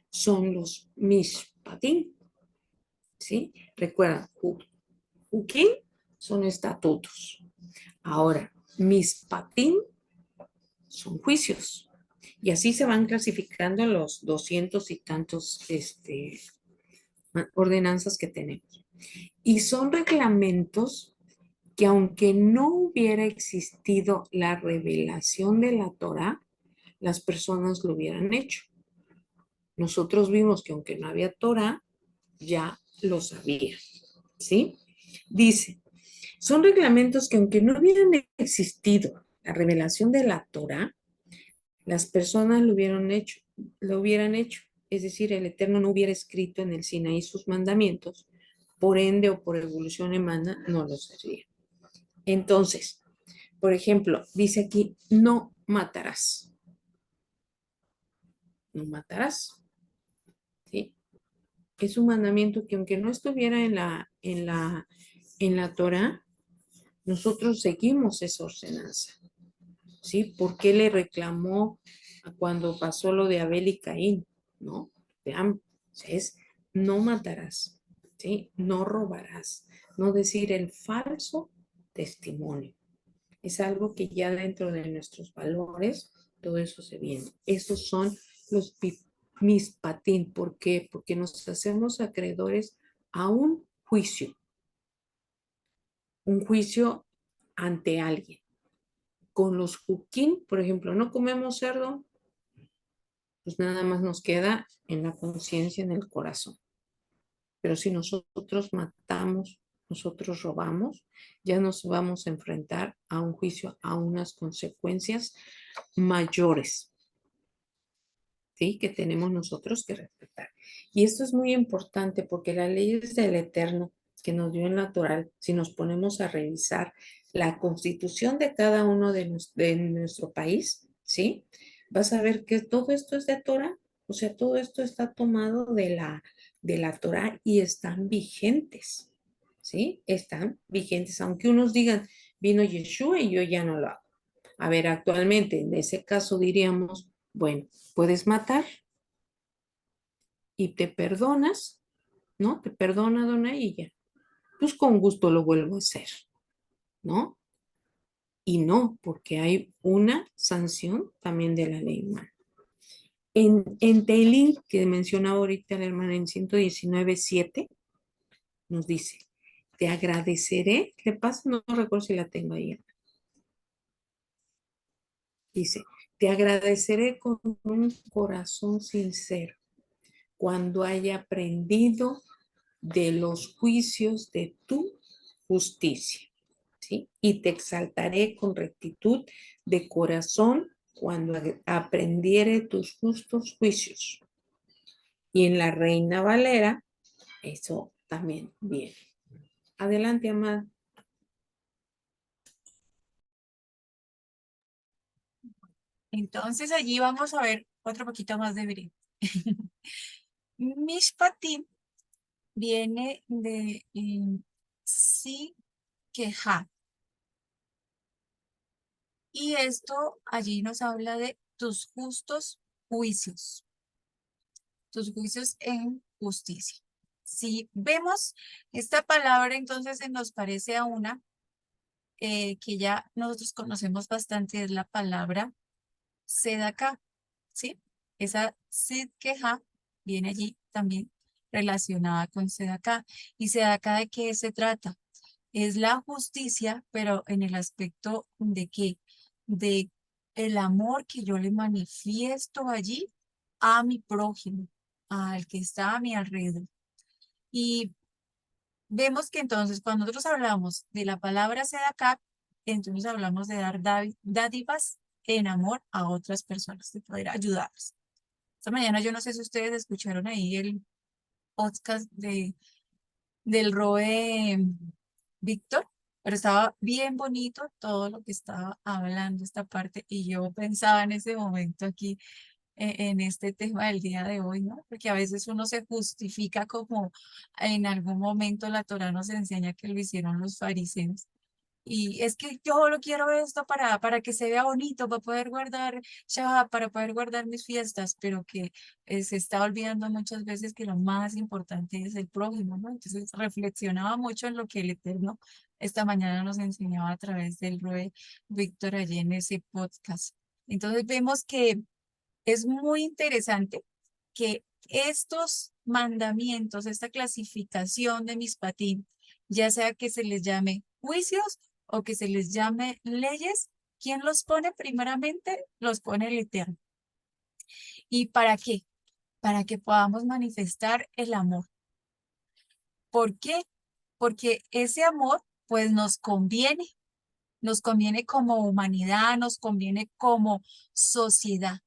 son los mishpatim, ¿sí? Recuerda, hukim son estatutos. Ahora, mishpatim son juicios. Y así se van clasificando los 200 y tantos ordenanzas que tenemos. Y son reglamentos que aunque no hubiera existido la revelación de la Torá, las personas lo hubieran hecho. Nosotros vimos que aunque no había Torá, ya lo sabían, ¿sí? Dice, Son reglamentos que aunque no hubieran existido la revelación de la Torá, las personas lo hubieran hecho. Es decir, el Eterno no hubiera escrito en el Sinaí sus mandamientos, por ende o por evolución humana no los haría. Entonces, por ejemplo, dice aquí, no matarás. No matarás. ¿Sí? Es un mandamiento que aunque no estuviera en la Torá, nosotros seguimos esa ordenanza. ¿Sí? ¿Por qué le reclamó cuando pasó lo de Abel y Caín? ¿No? Vean, es no matarás, ¿sí? No robarás, no decir el falso testimonio. Es algo que ya dentro de nuestros valores, todo eso se viene. Esos son los mispatín. ¿Por qué? Porque nos hacemos acreedores a un juicio ante alguien. Con los juquín, por ejemplo, no comemos cerdo, pues nada más nos queda en la conciencia, en el corazón. Pero si nosotros matamos, nosotros robamos, ya nos vamos a enfrentar a un juicio, a unas consecuencias mayores, ¿sí? Que tenemos nosotros que respetar. Y esto es muy importante porque la ley es del Eterno que nos dio en natural. Si nos ponemos a revisar la constitución de cada uno de nuestro país, ¿sí? Vas a ver que todo esto es de Torah, o sea, todo esto está tomado de la Torah y están vigentes, ¿sí? Están vigentes, aunque unos digan, vino Yeshua y yo ya no lo hago. A ver, actualmente, en ese caso diríamos, bueno, puedes matar y te perdonas, ¿no? Te perdona, dona, y ya. Pues con gusto lo vuelvo a hacer, ¿no? Y no, porque hay una sanción también de la ley humana. En Teilín, que mencionaba ahorita la hermana en 119:7, nos dice, te agradeceré, ¿qué pasa? No, no recuerdo si la tengo ahí. Dice, te agradeceré con un corazón sincero cuando haya aprendido de los juicios de tu justicia, ¿sí? Y te exaltaré con rectitud de corazón cuando aprendiere tus justos juicios. Y en la Reina Valera, eso también viene. Adelante, amada. Entonces allí vamos a ver otro poquito más de Brit. Mishpatim viene de sí que ja. Y esto allí nos habla de tus juicios en justicia. Si vemos esta palabra, entonces se nos parece a una que ya nosotros conocemos bastante, es la palabra sedaká, ¿sí? Esa sidkeja viene allí también relacionada con sedaká. ¿Y sedaká de qué se trata? Es la justicia, pero en el aspecto de qué, de el amor que yo le manifiesto allí a mi prójimo, al que está a mi alrededor. Y vemos que entonces cuando nosotros hablamos de la palabra sedaká, entonces hablamos de dar dádivas en amor a otras personas, de poder ayudarlas. Esta mañana yo no sé si ustedes escucharon ahí el podcast del Roe Víctor, pero estaba bien bonito todo lo que estaba hablando esta parte y yo pensaba en ese momento aquí en este tema del día de hoy, ¿no? Porque a veces uno se justifica como en algún momento la Torá nos enseña que lo hicieron los fariseos. Y es que yo lo quiero esto para que se vea bonito, para poder guardar Shabbat, para poder guardar mis fiestas, pero que se está olvidando muchas veces que lo más importante es el prójimo, ¿no? Entonces reflexionaba mucho en lo que el Eterno esta mañana nos enseñaba a través del Roe Víctor allí en ese podcast. Entonces vemos que es muy interesante que estos mandamientos, esta clasificación de Mishpatim, ya sea que se les llame juicios o que se les llame leyes, ¿quién los pone? Primeramente, los pone el Eterno. ¿Y para qué? Para que podamos manifestar el amor. ¿Por qué? Porque ese amor pues nos conviene como humanidad, nos conviene como sociedad.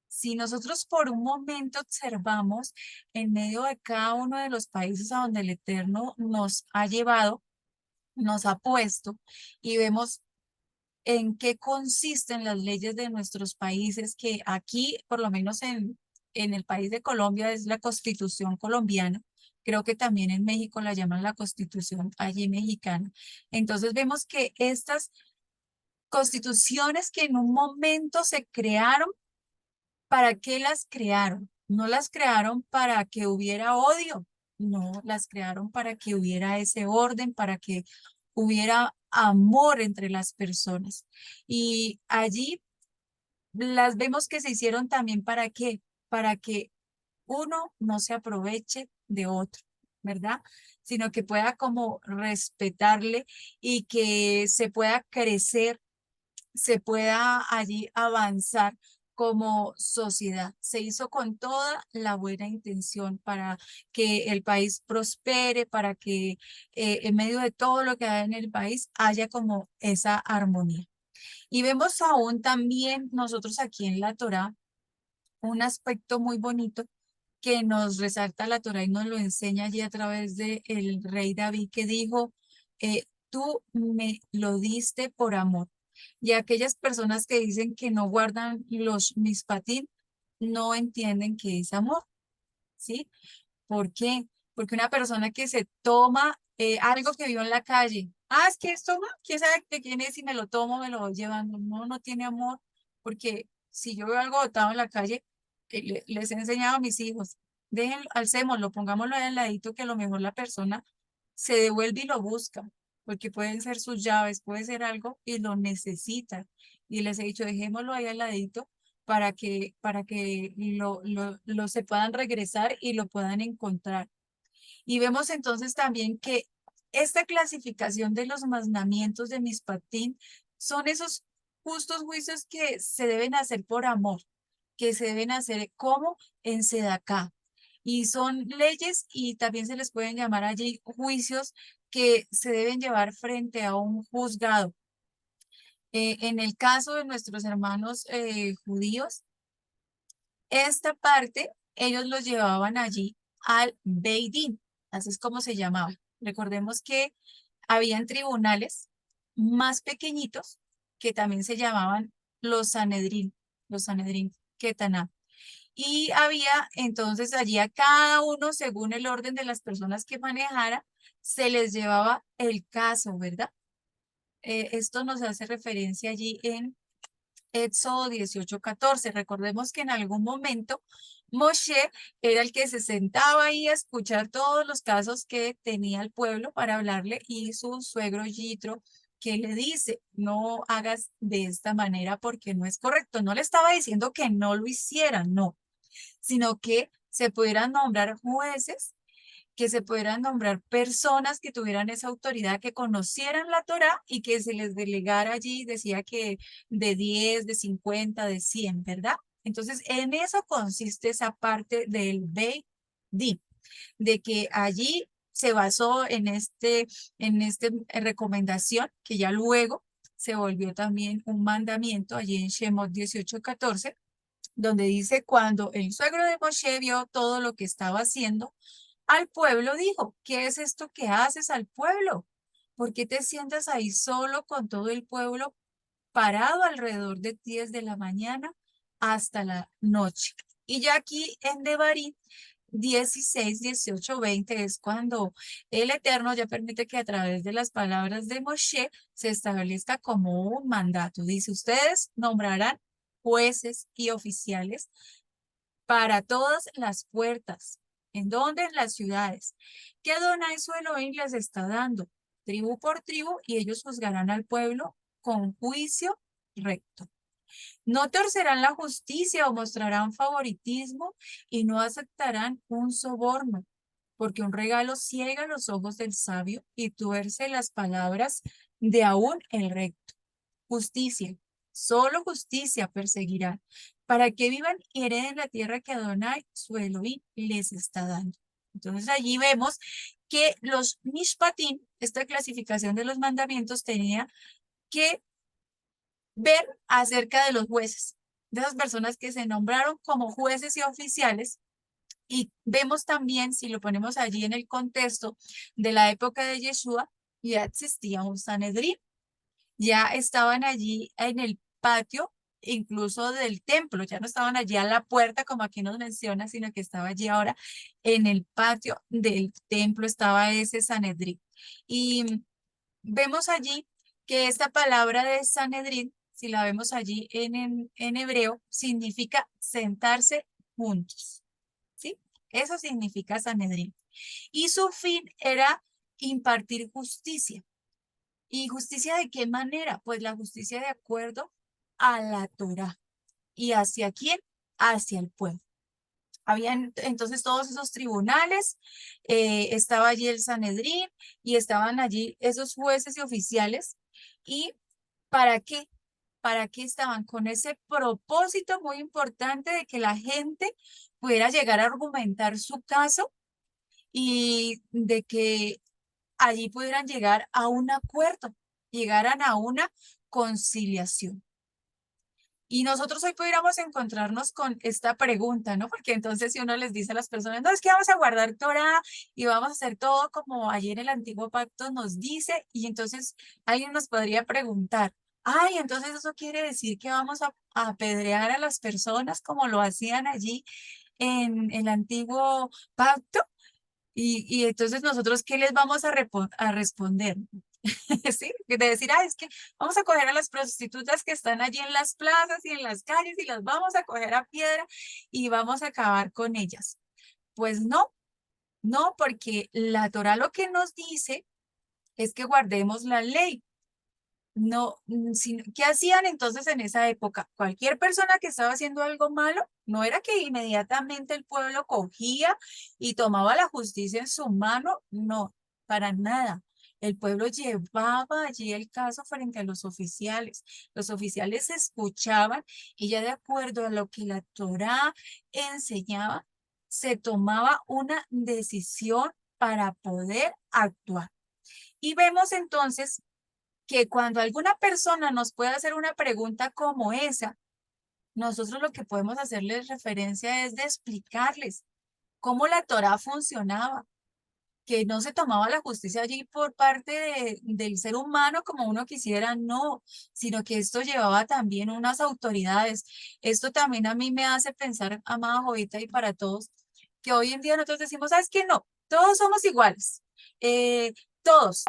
Si nosotros por un momento observamos en medio de cada uno de los países a donde el Eterno nos ha llevado, nos ha puesto y vemos en qué consisten las leyes de nuestros países, que aquí, por lo menos en el país de Colombia, es la Constitución colombiana. Creo que también en México la llaman la Constitución allí mexicana. Entonces vemos que estas constituciones que en un momento se crearon, ¿para qué las crearon? No las crearon para que hubiera odio, no, las crearon para que hubiera ese orden, para que hubiera amor entre las personas. Y allí las vemos que se hicieron también ¿para qué? Para que uno no se aproveche de otro, ¿verdad? Sino que pueda como respetarle y que se pueda crecer, se pueda allí avanzar como sociedad. Se hizo con toda la buena intención para que el país prospere, para que en medio de todo lo que hay en el país haya como esa armonía. Y vemos aún también nosotros aquí en la Torá un aspecto muy bonito que nos resalta la Torá y nos lo enseña allí a través de el rey David, que dijo, tú me lo diste por amor. Y aquellas personas que dicen que no guardan los mispatín no entienden qué es amor, ¿sí? ¿Por qué? Porque una persona que se toma algo que vio en la calle, es que esto, quién sabe de quién es y me lo tomo, me lo voy llevando. No, no tiene amor, porque si yo veo algo botado en la calle, les he enseñado a mis hijos, alcémoslo, pongámoslo ahí al ladito, que a lo mejor la persona se devuelve y lo busca, porque pueden ser sus llaves, puede ser algo y lo necesita. Y les he dicho, dejémoslo ahí al ladito para que lo se puedan regresar y lo puedan encontrar. Y vemos entonces también que esta clasificación de los mandamientos de Mishpatim son esos justos juicios que se deben hacer por amor, que se deben hacer como en Sedaká. Y son leyes y también se les pueden llamar allí juicios que se deben llevar frente a un juzgado. En el caso de nuestros hermanos judíos, esta parte ellos los llevaban allí al Beidín, así es como se llamaba. Recordemos que habían tribunales más pequeñitos que también se llamaban los Sanedrín Ketaná. Y había entonces allí a cada uno, según el orden de las personas que manejara, se les llevaba el caso, ¿verdad? Esto nos hace referencia allí en Éxodo 18:14. Recordemos que en algún momento Moshe era el que se sentaba ahí a escuchar todos los casos que tenía el pueblo para hablarle, y su suegro Yitro que le dice, no hagas de esta manera porque no es correcto. No le estaba diciendo que no lo hicieran, no, sino que se pudieran nombrar jueces, que se pudieran nombrar personas que tuvieran esa autoridad, que conocieran la Torá y que se les delegara allí, decía que de 10, de 50, de 100, ¿verdad? Entonces, en eso consiste esa parte del Beit Din, de que allí se basó en este recomendación, que ya luego se volvió también un mandamiento allí en Shemot 18:14, donde dice, cuando el suegro de Moshe vio todo lo que estaba haciendo al pueblo, dijo, ¿qué es esto que haces al pueblo? ¿Por qué te sientas ahí solo con todo el pueblo parado alrededor de ti desde la mañana hasta la noche? Y ya aquí en Devarim 16, 18, 20 es cuando el Eterno ya permite que a través de las palabras de Moshe se establezca como un mandato. Dice, ustedes nombrarán jueces y oficiales para todas las puertas. ¿En dónde? En las ciudades. Que Adonai su Elohim les está dando, tribu por tribu, y ellos juzgarán al pueblo con juicio recto. No torcerán la justicia o mostrarán favoritismo y no aceptarán un soborno, porque un regalo ciega los ojos del sabio y tuerce las palabras de aún el recto. Justicia, solo justicia perseguirán, para que vivan y hereden la tierra que Adonai, su Elohim, les está dando. Entonces allí vemos que los mishpatim, esta clasificación de los mandamientos, tenía que ver acerca de los jueces, de esas personas que se nombraron como jueces y oficiales. Y vemos también, si lo ponemos allí en el contexto de la época de Yeshua, ya existía un Sanedrín, ya estaban allí en el patio, incluso del templo, ya no estaban allí a la puerta como aquí nos menciona, sino que estaba allí ahora en el patio del templo estaba ese Sanedrín. Y vemos allí que esta palabra de Sanedrín, si la vemos allí en hebreo, significa sentarse juntos, ¿sí? Eso significa Sanedrín. Y su fin era impartir justicia. ¿Y justicia de qué manera? Pues la justicia de acuerdo a la Torá. ¿Y hacia quién? Hacia el pueblo. Habían entonces todos esos tribunales, estaba allí el Sanedrín y estaban allí esos jueces y oficiales. ¿Y para qué? ¿Para qué estaban? Con ese propósito muy importante de que la gente pudiera llegar a argumentar su caso y de que allí pudieran llegar a un acuerdo, llegaran a una conciliación. Y nosotros hoy pudiéramos encontrarnos con esta pregunta, ¿no? Porque entonces si uno les dice a las personas, no, es que vamos a guardar Torah y vamos a hacer todo como ayer el antiguo pacto nos dice, y entonces alguien nos podría preguntar, ay, entonces eso quiere decir que vamos a apedrear a las personas como lo hacían allí en el antiguo pacto. Y entonces nosotros, ¿qué les vamos a responder? ¿Sí? De decir, ah, es que vamos a coger a las prostitutas que están allí en las plazas y en las calles y las vamos a coger a piedra y vamos a acabar con ellas. Pues no, no, porque la Torah lo que nos dice es que guardemos la ley. No, ¿qué hacían entonces en esa época? Cualquier persona que estaba haciendo algo malo, no era que inmediatamente el pueblo cogía y tomaba la justicia en su mano, no, para nada. El pueblo llevaba allí el caso frente a los oficiales. Los oficiales escuchaban y ya de acuerdo a lo que la Torá enseñaba, se tomaba una decisión para poder actuar. Y vemos entonces que cuando alguna persona nos puede hacer una pregunta como esa, nosotros lo que podemos hacerles referencia es de explicarles cómo la Torá funcionaba, que no se tomaba la justicia allí por parte del ser humano como uno quisiera, no, sino que esto llevaba también unas autoridades. Esto también a mí me hace pensar, amada Jovita, y para todos, que hoy en día nosotros decimos, ¿sabes qué? No, todos somos iguales. Eh, todos,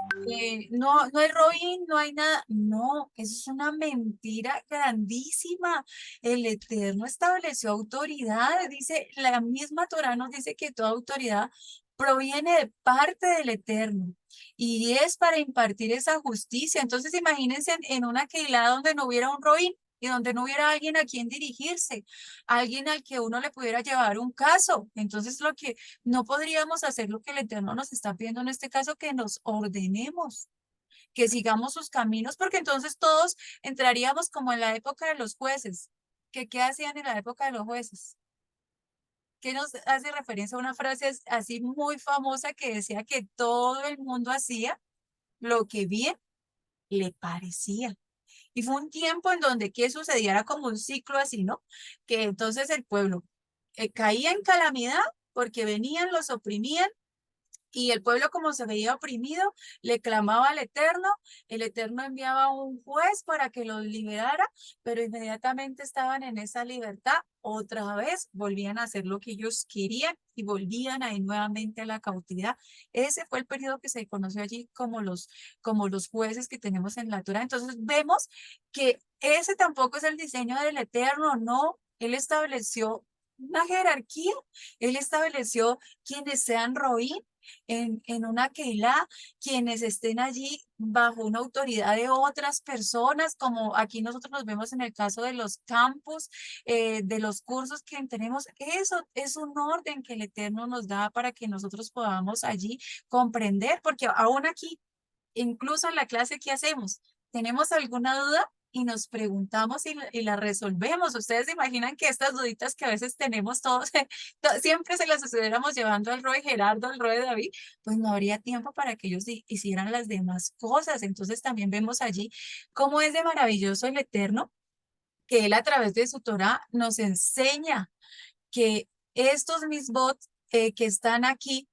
no hay Robin, no hay nada. No, eso es una mentira grandísima. El Eterno estableció autoridad, dice, la misma Torá nos dice que toda autoridad proviene de parte del Eterno y es para impartir esa justicia. Entonces imagínense en una Keilah donde no hubiera un Robin y donde no hubiera alguien a quien dirigirse, alguien al que uno le pudiera llevar un caso. Entonces lo que no podríamos hacer, lo que el Eterno nos está pidiendo en este caso, que nos ordenemos, que sigamos sus caminos, porque entonces todos entraríamos como en la época de los jueces. ¿Qué hacían en la época de los jueces? Que nos hace referencia a una frase así muy famosa que decía que todo el mundo hacía lo que bien le parecía. Y fue un tiempo en donde que sucediera como un ciclo así, ¿no? Que entonces el pueblo caía en calamidad porque venían, los oprimían. Y el pueblo, como se veía oprimido, le clamaba al Eterno. El Eterno enviaba a un juez para que los liberara, pero inmediatamente estaban en esa libertad. Otra vez volvían a hacer lo que ellos querían y volvían a ir nuevamente a la cautividad. Ese fue el periodo que se conoció allí como los jueces que tenemos en la Torá. Entonces vemos que ese tampoco es el diseño del Eterno, no. Él estableció una jerarquía. Él estableció quienes sean roí en una Keilah, quienes estén allí bajo una autoridad de otras personas, como aquí nosotros nos vemos en el caso de los campus, de los cursos que tenemos. Eso es un orden que el Eterno nos da para que nosotros podamos allí comprender, porque aún aquí, incluso en la clase que hacemos, ¿tenemos alguna duda? y nos preguntamos y la resolvemos. Ustedes se imaginan que estas duditas que a veces tenemos todos, siempre se las estuviéramos llevando al Roy Gerardo, al Roy David, pues no habría tiempo para que ellos hicieran las demás cosas. Entonces también vemos allí cómo es de maravilloso el Eterno, que Él a través de su Torah nos enseña que estos misbot que están aquí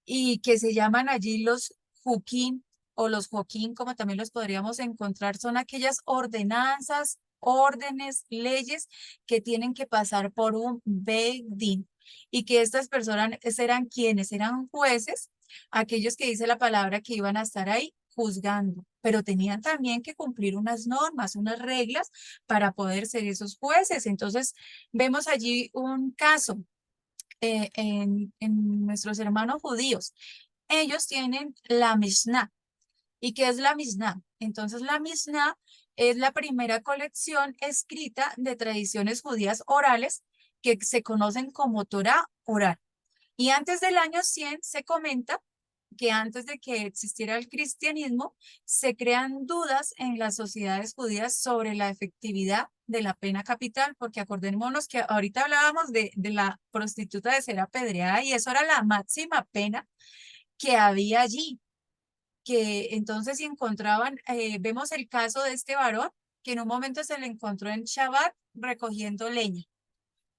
y que se llaman allí los Juquín o los Joquín, como también los podríamos encontrar, son aquellas ordenanzas, órdenes, leyes que tienen que pasar por un Beit Din y que estas personas eran quienes eran jueces, aquellos que dice la palabra que iban a estar ahí juzgando, pero tenían también que cumplir unas normas, unas reglas para poder ser esos jueces. Entonces, vemos allí un caso en nuestros hermanos judíos. Ellos tienen la Mishnah. ¿Y qué es la Mishnah? Entonces, la Mishnah es la primera colección escrita de tradiciones judías orales que se conocen como Torah oral. Y antes del año 100 se comenta que antes de que existiera el cristianismo, se crean dudas en las sociedades judías sobre la efectividad de la pena capital, porque acordémonos que ahorita hablábamos de la prostituta de ser apedreada y eso era la máxima pena que había allí, que entonces si encontraban, vemos el caso de este varón, que en un momento se le encontró en Shabbat recogiendo leña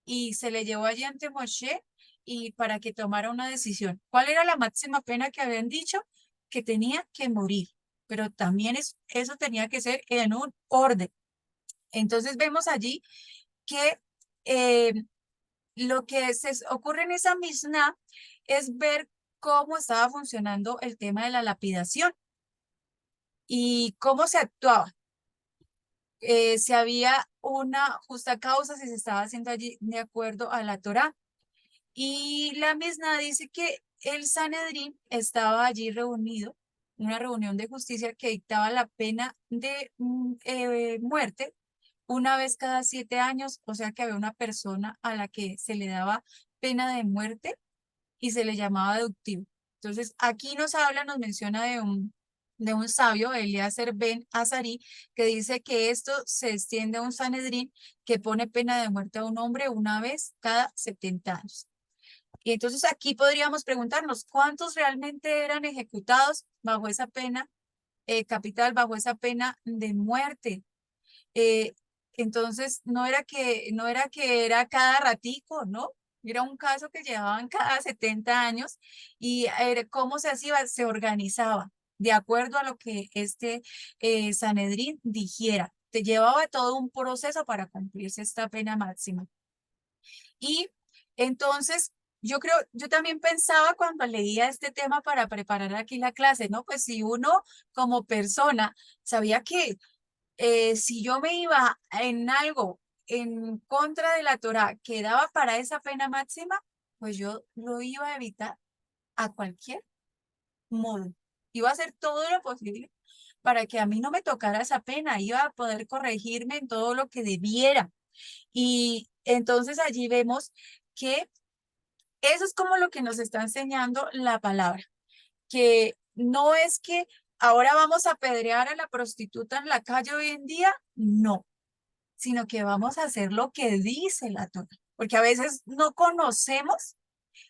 y se le llevó allí ante Moshe y para que tomara una decisión. ¿Cuál era la máxima pena que habían dicho? Que tenía que morir, pero también eso tenía que ser en un orden. Entonces vemos allí que lo que se ocurre en esa Mishnah es ver cómo estaba funcionando el tema de la lapidación y cómo se actuaba. Si había una justa causa, si se estaba haciendo allí de acuerdo a la Torá. Y la Mishnah dice que el Sanedrín estaba allí reunido, una reunión de justicia que dictaba la pena de muerte una vez cada 7 años, o sea que había una persona a la que se le daba pena de muerte y se le llamaba deductivo. Entonces, aquí nos habla, nos menciona de un sabio, Eliezer ben Azarí, que dice que esto se extiende a un Sanedrín que pone pena de muerte a un hombre una vez cada 70 años. Y entonces aquí podríamos preguntarnos, ¿cuántos realmente eran ejecutados bajo esa pena capital, bajo esa pena de muerte? Eh, entonces, no era que era cada ratico, ¿no? Era un caso que llevaban cada 70 años y cómo se hacía, se organizaba de acuerdo a lo que este Sanedrín dijera. Te llevaba todo un proceso para cumplirse esta pena máxima. Y entonces, yo también pensaba cuando leía este tema para preparar aquí la clase, ¿no? Pues si uno como persona sabía que si yo me iba en algo en contra de la Torá que daba para esa pena máxima, pues yo lo iba a evitar a cualquier modo. Iba a hacer todo lo posible para que a mí no me tocara esa pena, iba a poder corregirme en todo lo que debiera. Y entonces allí vemos que eso es como lo que nos está enseñando la palabra, que no es que ahora vamos a apedrear a la prostituta en la calle hoy en día, no, sino que vamos a hacer lo que dice la Torá, porque a veces no conocemos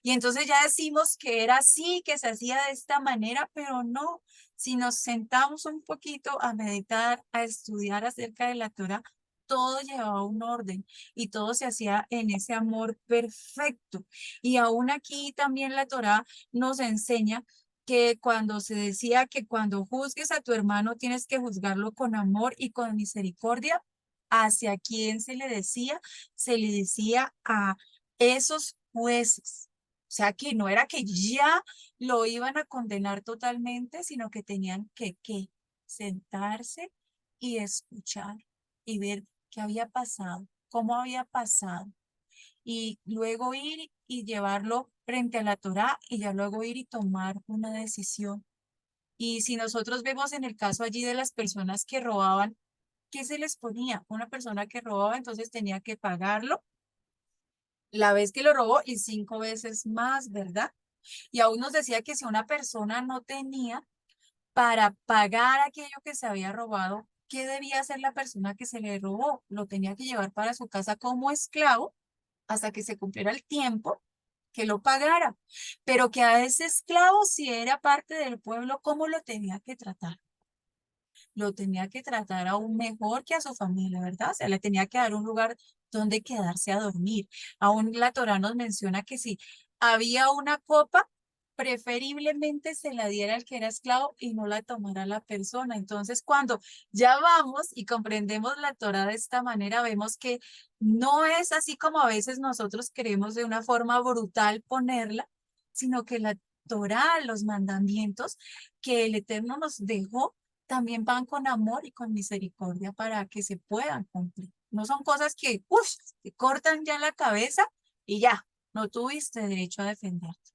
y entonces ya decimos que era así, que se hacía de esta manera, pero no. Si nos sentamos un poquito a meditar, a estudiar acerca de la Torá, todo llevaba un orden y todo se hacía en ese amor perfecto. Y aún aquí también la Torá nos enseña que cuando se decía que cuando juzgues a tu hermano tienes que juzgarlo con amor y con misericordia, ¿hacia quién se le decía? Se le decía a esos jueces. O sea, que no era que ya lo iban a condenar totalmente, sino que tenían que sentarse y escuchar y ver qué había pasado, cómo había pasado, y luego ir y llevarlo frente a la Torá y ya luego ir y tomar una decisión. Y si nosotros vemos en el caso allí de las personas que robaban, ¿qué se les ponía? Una persona que robaba entonces tenía que pagarlo la vez que lo robó y 5 veces más, ¿verdad? Y aún nos decía que si una persona no tenía para pagar aquello que se había robado, ¿qué debía hacer la persona que se le robó? Lo tenía que llevar para su casa como esclavo hasta que se cumpliera el tiempo que lo pagara. Pero que a ese esclavo, si era parte del pueblo, ¿cómo lo tenía que tratar? Lo tenía que tratar aún mejor que a su familia, ¿verdad? O sea, le tenía que dar un lugar donde quedarse a dormir. Aún la Torá nos menciona que si había una copa, preferiblemente se la diera al que era esclavo y no la tomara la persona. Entonces, cuando ya vamos y comprendemos la Torá de esta manera, vemos que no es así como a veces nosotros queremos de una forma brutal ponerla, sino que la Torá, los mandamientos que el Eterno nos dejó, también van con amor y con misericordia para que se puedan cumplir. No son cosas que, uf, te cortan ya la cabeza y ya, no tuviste derecho a defenderte.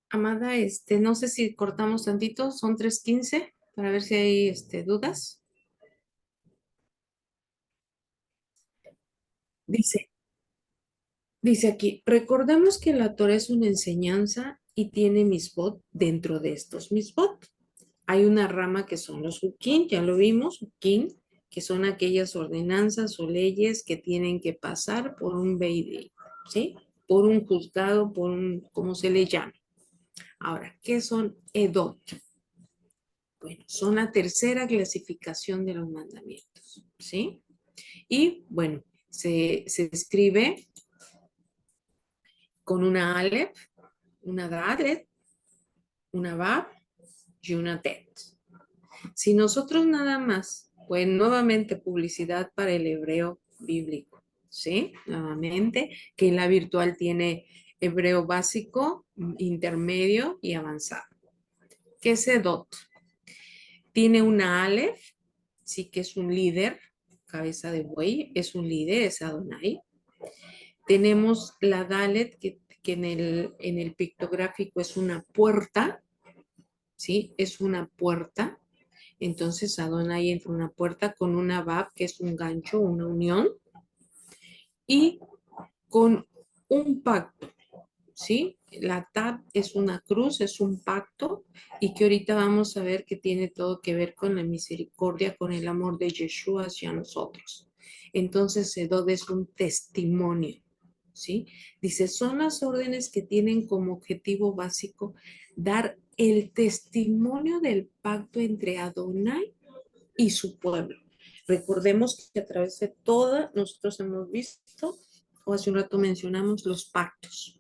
Amada, no sé si cortamos tantito, son 3:15 para ver si hay dudas. Dice, dice aquí, recordemos que la Torah es una enseñanza y tiene misbot dentro de estos misbot. Hay una rama que son los hukim, ya lo vimos, hukim, que son aquellas ordenanzas o leyes que tienen que pasar por un beidín, ¿sí? Por un juzgado, por un, ¿cómo se le llama? Ahora, ¿qué son edot? Bueno, son la tercera clasificación de los mandamientos, ¿sí? Y bueno, se escribe con una Aleph, una Dalet, una Bab y una Tet. Si nosotros nada más, pues nuevamente publicidad para el hebreo bíblico, ¿sí? Nuevamente, que en la virtual tiene hebreo básico, intermedio y avanzado. ¿Qué es Edot? Tiene una Aleph, sí que es un líder, cabeza de buey, es un líder, es Adonai. Tenemos la Dalet, que en el pictográfico es una puerta, ¿sí? Es una puerta. Entonces Adonai entra una puerta con una Bab, que es un gancho, una unión, y con un pacto, ¿sí? La Tab es una cruz, es un pacto, y que ahorita vamos a ver que tiene todo que ver con la misericordia, con el amor de Yeshua hacia nosotros. Entonces, Edod es un testimonio, ¿sí? Dice, son las órdenes que tienen como objetivo básico dar el testimonio del pacto entre Adonai y su pueblo. Recordemos que a través de toda, nosotros hemos visto, o hace un rato mencionamos, los pactos,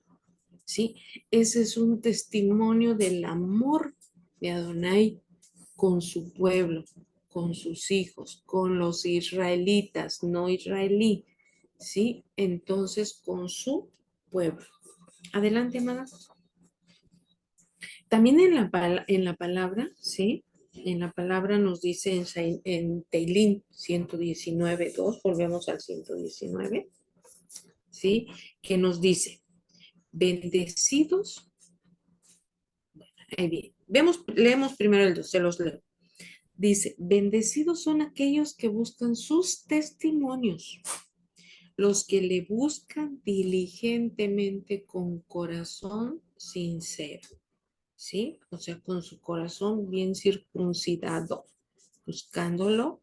¿sí? Ese es un testimonio del amor de Adonai con su pueblo, con sus hijos, con los israelitas, no israelí, ¿sí? Entonces, con su pueblo. Adelante, amada. También en la palabra, ¿sí? En la palabra nos dice en Teilín 119:2, volvemos al 119, ¿sí? Que nos dice, bendecidos, ahí bien, leemos primero el 2, se los leo. Dice, bendecidos son aquellos que buscan sus testimonios, los que le buscan diligentemente con corazón sincero. ¿Sí? O sea, con su corazón bien circuncidado, buscándolo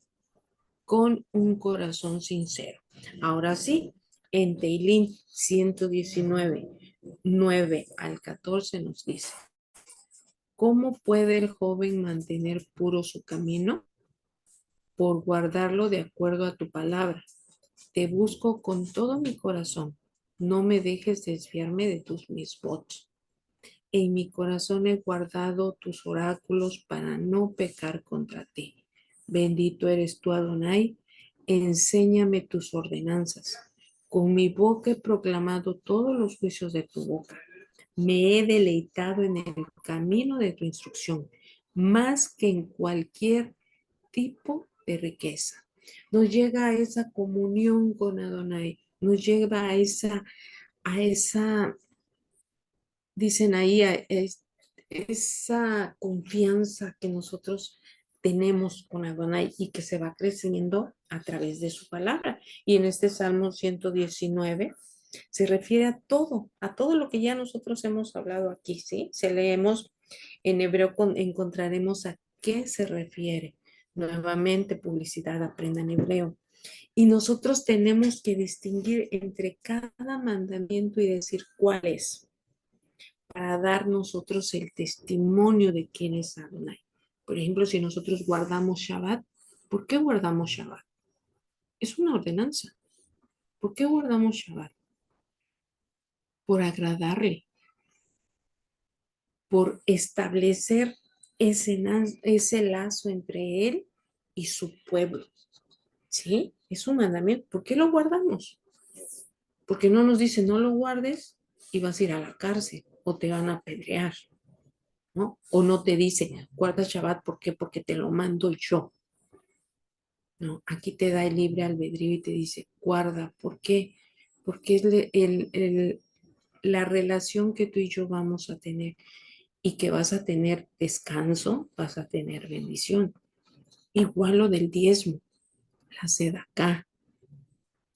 con un corazón sincero. Ahora sí, en Teilín 119, 9 al 14 nos dice, ¿cómo puede el joven mantener puro su camino? Por guardarlo de acuerdo a tu palabra. Te busco con todo mi corazón. No me dejes desviarme de tus misbots. En mi corazón he guardado tus oráculos para no pecar contra ti. Bendito eres tú, Adonai. Enséñame tus ordenanzas. Con mi boca he proclamado todos los juicios de tu boca. Me he deleitado en el camino de tu instrucción, más que en cualquier tipo de riqueza. Nos llega a esa comunión con Adonai, nos lleva a esa dicen ahí, esa confianza que nosotros tenemos con Adonai y que se va creciendo a través de su palabra. Y en este Salmo 119, Se refiere a todo lo que ya nosotros hemos hablado aquí, ¿sí? Si leemos en hebreo, encontraremos a qué se refiere. Nuevamente, publicidad, aprendan hebreo. Y nosotros tenemos que distinguir entre cada mandamiento y decir cuál es, para dar nosotros el testimonio de quién es Adonai. Por ejemplo, si nosotros guardamos Shabbat, ¿por qué guardamos Shabbat? Es una ordenanza. ¿Por qué guardamos Shabbat? Por agradarle, por establecer ese lazo entre él y su pueblo. ¿Sí? Es un mandamiento. ¿Por qué lo guardamos? Porque no nos dice no lo guardes y vas a ir a la cárcel o te van a apedrear, ¿no? O no te dice guarda Shabbat, ¿por qué? Porque te lo mando yo. No, aquí te da el libre albedrío y te dice guarda, ¿por qué? Porque es la relación que tú y yo vamos a tener y que vas a tener descanso, vas a tener bendición. Igual lo del diezmo, la sedacá,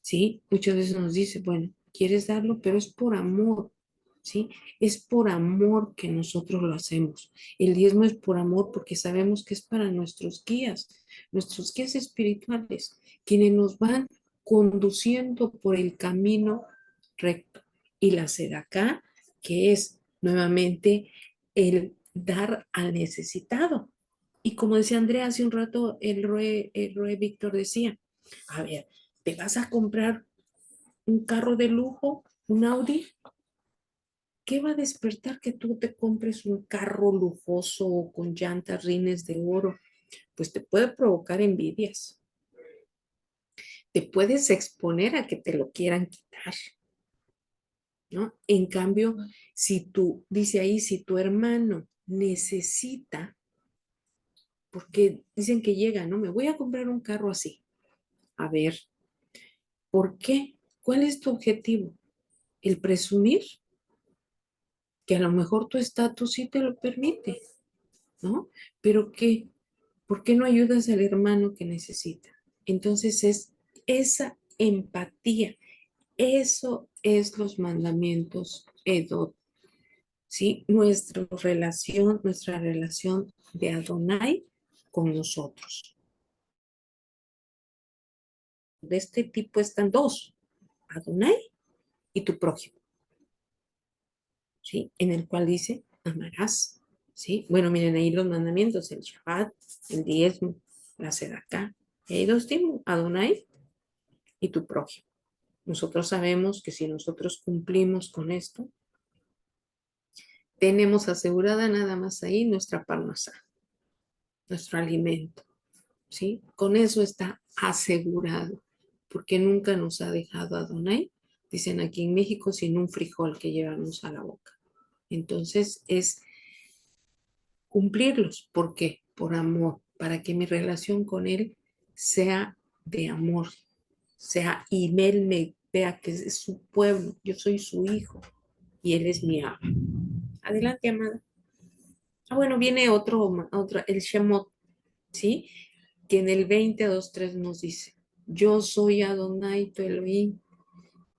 ¿sí? Muchas veces nos dice, bueno, quieres darlo, pero es por amor, ¿sí? Es por amor que nosotros lo hacemos. El diezmo es por amor porque sabemos que es para nuestros guías espirituales, quienes nos van conduciendo por el camino recto. Y la sedacá, que es nuevamente el dar al necesitado. Y como decía Andrea hace un rato, el Roe Víctor decía, a ver, ¿te vas a comprar un carro de lujo, un Audi? ¿Qué va a despertar que tú te compres un carro lujoso con llantas, rines de oro? Pues te puede provocar envidias. Te puedes exponer a que te lo quieran quitar, ¿no? En cambio, dice ahí, si tu hermano necesita, porque dicen que llega, ¿no? Me voy a comprar un carro así. A ver, ¿por qué? ¿Cuál es tu objetivo? ¿El presumir? Que a lo mejor tu estatus sí te lo permite, ¿no? Pero que, ¿por qué no ayudas al hermano que necesita? Entonces es esa empatía, eso es los mandamientos Edot, ¿sí? Nuestra relación de Adonai con nosotros. De este tipo están dos, Adonai y tu prójimo, ¿sí? En el cual dice, amarás, ¿sí? Bueno, miren ahí los mandamientos, el Shabbat, el diezmo, la sedacá. Y hay dos tipos, Adonai y tu prójimo. Nosotros sabemos que si nosotros cumplimos con esto, tenemos asegurada nada más ahí nuestra parnasá, nuestro alimento, ¿sí? Con eso está asegurado, porque nunca nos ha dejado Adonai, dicen aquí en México, sin un frijol que llevamos a la boca. Entonces es cumplirlos. ¿Por qué? Por amor, para que mi relación con Él sea de amor, sea y Él me vea que es su pueblo, yo soy su hijo y Él es mi amo. Adelante, amada. Ah, bueno, viene otro, el Shemot, ¿sí? Que en el 20:2-3 nos dice, yo soy Adonai tu Elohim,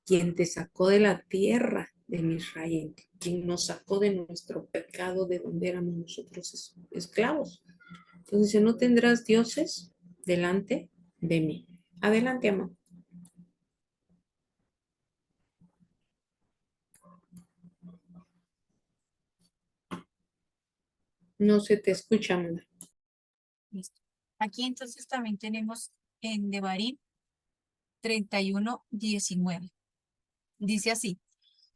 quien te sacó de la tierra de Israel, quien nos sacó de nuestro pecado, de donde éramos nosotros esclavos. Entonces dice, no tendrás dioses delante de mí. Adelante, amor. No se te escucha, amor. Listo. Aquí entonces también tenemos en Devarim 31:19. Dice así,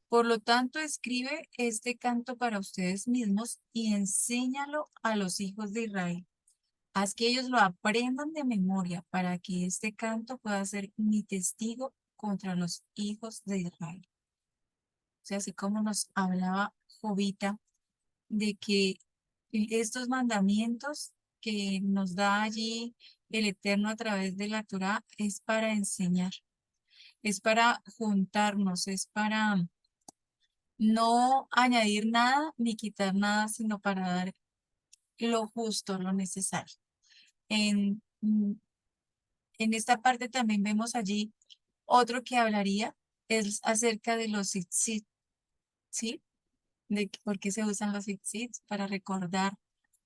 por lo tanto, escribe este canto para ustedes mismos y enséñalo a los hijos de Israel. Haz que ellos lo aprendan de memoria para que este canto pueda ser mi testigo contra los hijos de Israel. O sea, así como nos hablaba Jovita de que estos mandamientos que nos da allí el Eterno a través de la Torá es para enseñar, es para juntarnos, es para no añadir nada ni quitar nada, sino para dar lo justo, lo necesario. En, mm, en esta parte también vemos allí otro que hablaría es acerca de los tzitzit, ¿sí? Por qué se usan los tzitzit para recordar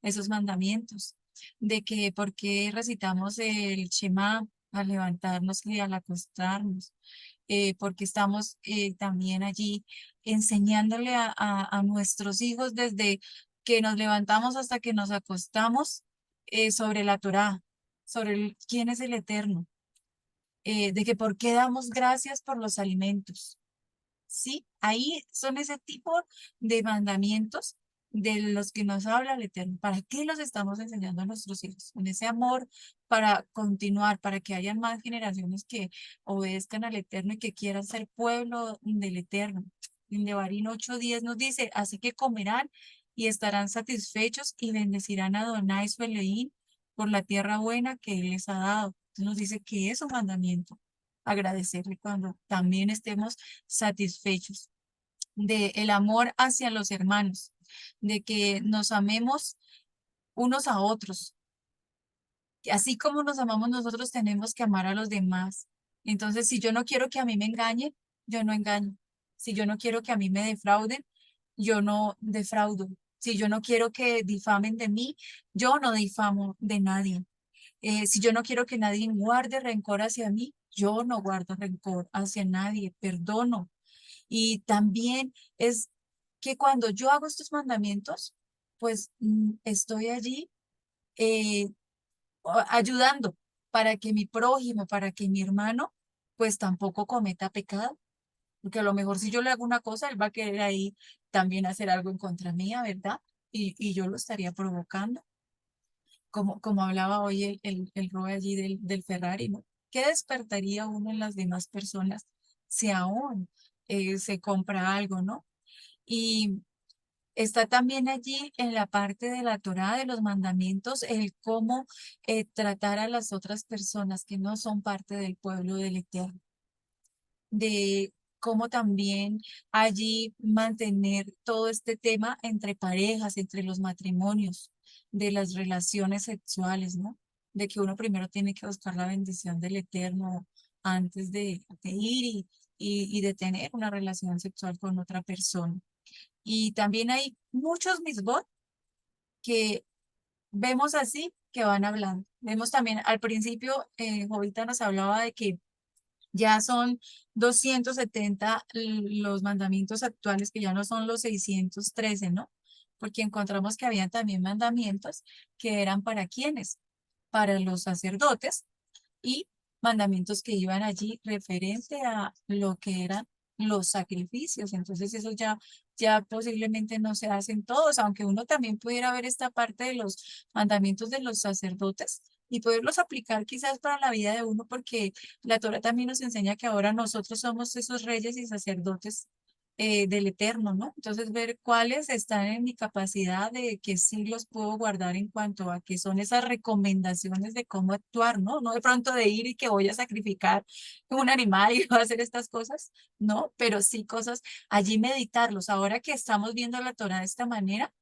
esos mandamientos, de que por qué recitamos el Shema al levantarnos y al acostarnos, porque estamos también allí enseñándole a nuestros hijos desde que nos levantamos hasta que nos acostamos sobre la Torá, sobre quién es el Eterno, de que por qué damos gracias por los alimentos. Sí, ahí son ese tipo de mandamientos de los que nos habla el Eterno. ¿Para qué los estamos enseñando a nuestros hijos? Con ese amor para continuar, para que haya más generaciones que obedezcan al Eterno y que quieran ser pueblo del Eterno. En Devarim 8:10 nos dice, así que comerán y estarán satisfechos y bendecirán a Adonai su Elohim por la tierra buena que Él les ha dado. Entonces nos dice que es un mandamiento agradecerle cuando también estemos satisfechos de el amor hacia los hermanos, de que nos amemos unos a otros. Así como nos amamos nosotros, tenemos que amar a los demás. Entonces, si yo no quiero que a mí me engañen, yo no engaño. Si yo no quiero que a mí me defrauden, yo no defraudo. Si yo no quiero que difamen de mí, yo no difamo de nadie. Si yo no quiero que nadie guarde rencor hacia mí, yo no guardo rencor hacia nadie, perdono. Y también es que cuando yo hago estos mandamientos, pues estoy allí eh, ayudando para que mi prójimo, para que mi hermano, pues tampoco cometa pecado. Porque a lo mejor si yo le hago una cosa, él va a querer ahí también hacer algo en contra mía, ¿verdad? Y yo lo estaría provocando como hablaba hoy el Roy allí del Ferrari, ¿no? ¿Qué despertaría uno en las demás personas si aún se compra algo, ¿no? Y está también allí en la parte de la Torá, de los mandamientos, el cómo tratar a las otras personas que no son parte del pueblo del Eterno, de cómo también allí mantener todo este tema entre parejas, entre los matrimonios, de las relaciones sexuales, ¿no? De que uno primero tiene que buscar la bendición del Eterno antes de ir y de tener una relación sexual con otra persona. Y también hay muchos misbot que vemos así que van hablando. Vemos también al principio, Jovita nos hablaba de que ya son 270 los mandamientos actuales, que ya no son los 613, ¿no? Porque encontramos que habían también mandamientos que eran para quienes, para los sacerdotes y mandamientos que iban allí referente a lo que eran los sacrificios. Entonces eso ya posiblemente no se hacen todos, aunque uno también pudiera ver esta parte de los mandamientos de los sacerdotes y poderlos aplicar quizás para la vida de uno, porque la Torah también nos enseña que ahora nosotros somos esos reyes y sacerdotes del Eterno, ¿no? Entonces, ver cuáles están en mi capacidad de que sí los puedo guardar en cuanto a que son esas recomendaciones de cómo actuar, ¿no? No de pronto de ir y que voy a sacrificar un animal y voy a hacer estas cosas, ¿no? Pero sí cosas, allí meditarlos. Ahora que estamos viendo la Torah de esta manera,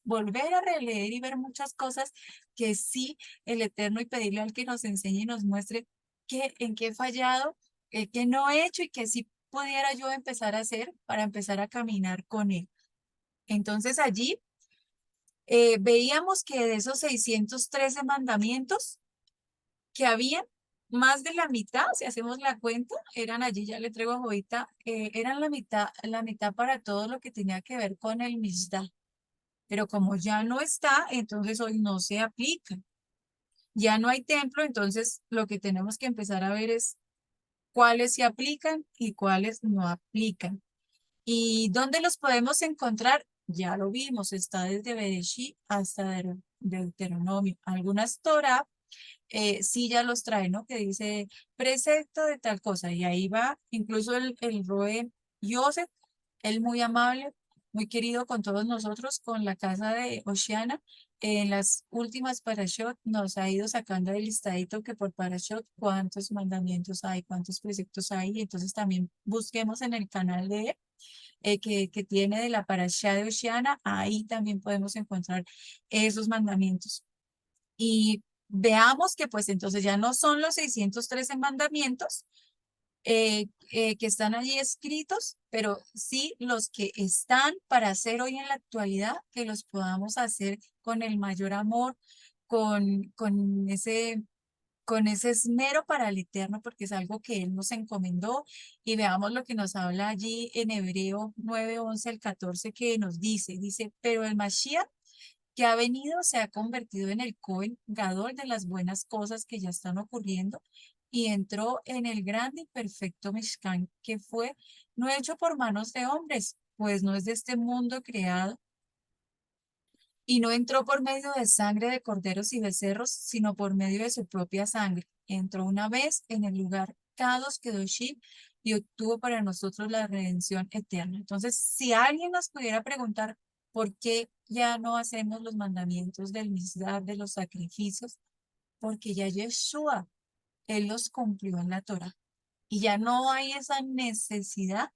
volver a releer y ver muchas cosas que sí el Eterno y pedirle al que nos enseñe y nos muestre en qué he fallado, qué no he hecho y que sí pudiera yo empezar a hacer para empezar a caminar con él. Entonces allí veíamos que de esos 613 mandamientos que habían, más de la mitad, si hacemos la cuenta, eran allí, ya le traigo a Jovita, eran la mitad para todo lo que tenía que ver con el Mishdá. Pero como ya no está, entonces hoy no se aplica. Ya no hay templo, entonces lo que tenemos que empezar a ver es cuáles se aplican y cuáles no aplican. ¿Y dónde los podemos encontrar? Ya lo vimos, está desde Bereshit hasta Deuteronomio. Algunas Torah sí ya los trae, ¿no? Que dice precepto de tal cosa. Y ahí va incluso el Roe Yosef, él muy amable, muy querido con todos nosotros, con la casa de Oceana. En las últimas parashot nos ha ido sacando el listadito que por parashot cuántos mandamientos hay, cuántos preceptos hay. Y entonces también busquemos en el canal de él que tiene de la parashá de Oceana, ahí también podemos encontrar esos mandamientos. Y veamos que pues entonces ya no son los 613 mandamientos, que están allí escritos, pero sí los que están para hacer hoy en la actualidad, que los podamos hacer con el mayor amor, con ese esmero para el Eterno, porque es algo que Él nos encomendó. Y veamos lo que nos habla allí en Hebreo 9:11 al 14, que nos dice, pero el Mashiach que ha venido se ha convertido en el Cohen Gadol de las buenas cosas que ya están ocurriendo y entró en el grande y perfecto Mishkan, que fue no hecho por manos de hombres, pues no es de este mundo creado, y no entró por medio de sangre de corderos y becerros, sino por medio de su propia sangre. Entró una vez en el lugar Kadosh Kedoshim y obtuvo para nosotros la redención eterna. Entonces, si alguien nos pudiera preguntar por qué ya no hacemos los mandamientos del Mizdar, de los sacrificios, porque ya Yeshua, Él los cumplió en la Torah. Y ya no hay esa necesidad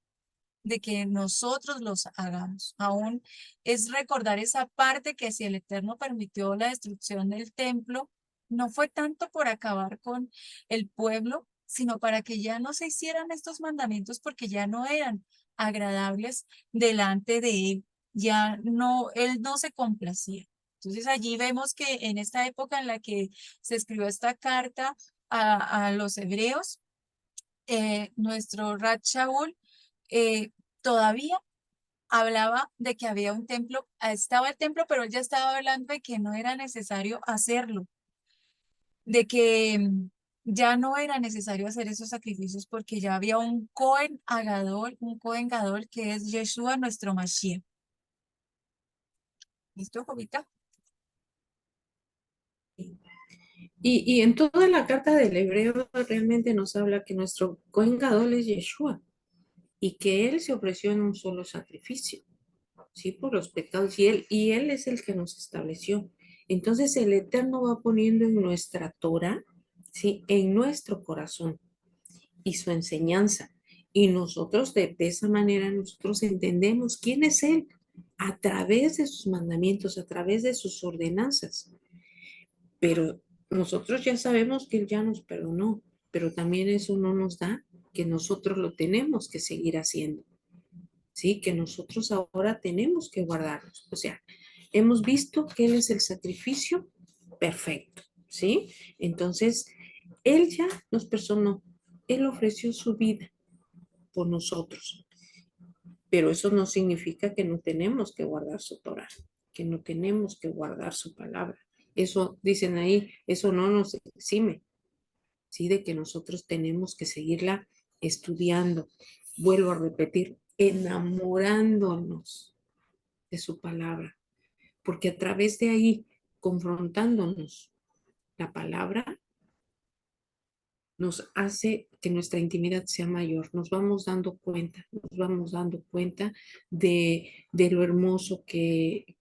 de que nosotros los hagamos. Aún es recordar esa parte que si el Eterno permitió la destrucción del templo, no fue tanto por acabar con el pueblo, sino para que ya no se hicieran estos mandamientos porque ya no eran agradables delante de él. Ya no, él no se complacía. Entonces allí vemos que en esta época en la que se escribió esta carta a los hebreos, nuestro Rat Shaul todavía hablaba de que había un templo, estaba el templo, pero él ya estaba hablando de que no era necesario hacerlo, de que ya no era necesario hacer esos sacrificios porque ya había un Cohen Gadol que es Yeshua nuestro Mashiach. ¿Listo, Jovita? Y en toda la carta del Hebreo realmente nos habla que nuestro Cohen Gadol es Yeshua y que Él se ofreció en un solo sacrificio, ¿sí? Por los pecados y él es el que nos estableció. Entonces el Eterno va poniendo en nuestra Torah, ¿sí? En nuestro corazón y su enseñanza. Y nosotros de esa manera nosotros entendemos quién es Él a través de sus mandamientos, a través de sus ordenanzas. Pero nosotros ya sabemos que Él ya nos perdonó, pero también eso no nos da que nosotros lo tenemos que seguir haciendo, ¿sí? Que nosotros ahora tenemos que guardarlos. O sea, hemos visto que Él es el sacrificio perfecto, ¿sí? Entonces, Él ya nos perdonó, Él ofreció su vida por nosotros, pero eso no significa que no tenemos que guardar su Torah, que no tenemos que guardar su palabra. Eso, dicen ahí, eso no nos exime, ¿sí? De que nosotros tenemos que seguirla estudiando. Vuelvo a repetir, enamorándonos de su palabra, porque a través de ahí, confrontándonos la palabra, nos hace que nuestra intimidad sea mayor. Nos vamos dando cuenta de lo hermoso que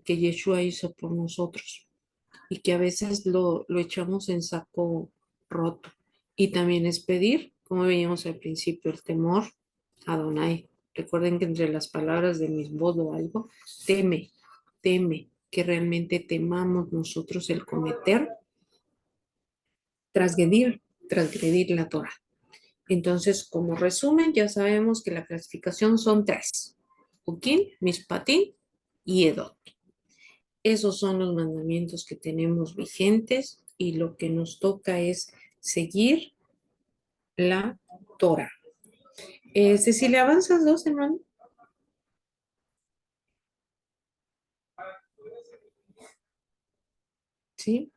Yeshua hizo por nosotros y que a veces lo echamos en saco roto. Y también es pedir, como veíamos al principio, el temor a Adonai. Recuerden que entre las palabras de mis voz o algo, teme, que realmente temamos nosotros el cometer, transgredir la Torah. Entonces, como resumen, ya sabemos que la clasificación son 3: Ukim, Mishpatim y Edot. Esos son los mandamientos que tenemos vigentes y lo que nos toca es seguir la Torah. Cecilia, ¿avanzas 2, hermano? Sí.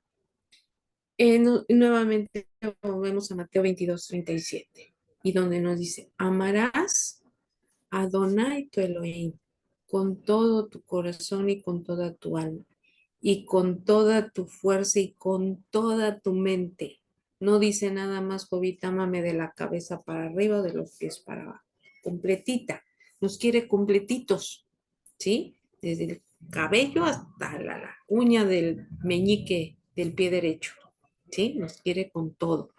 Nuevamente volvemos a Mateo 22:37 y donde nos dice, amarás a Adonai tu Elohim con todo tu corazón y con toda tu alma y con toda tu fuerza y con toda tu mente. No dice nada más, Jovita, ámame de la cabeza para arriba o de los pies para abajo. Completita. Nos quiere completitos, ¿sí? Desde el cabello hasta la uña del meñique del pie derecho, ¿sí? Nos quiere con todo.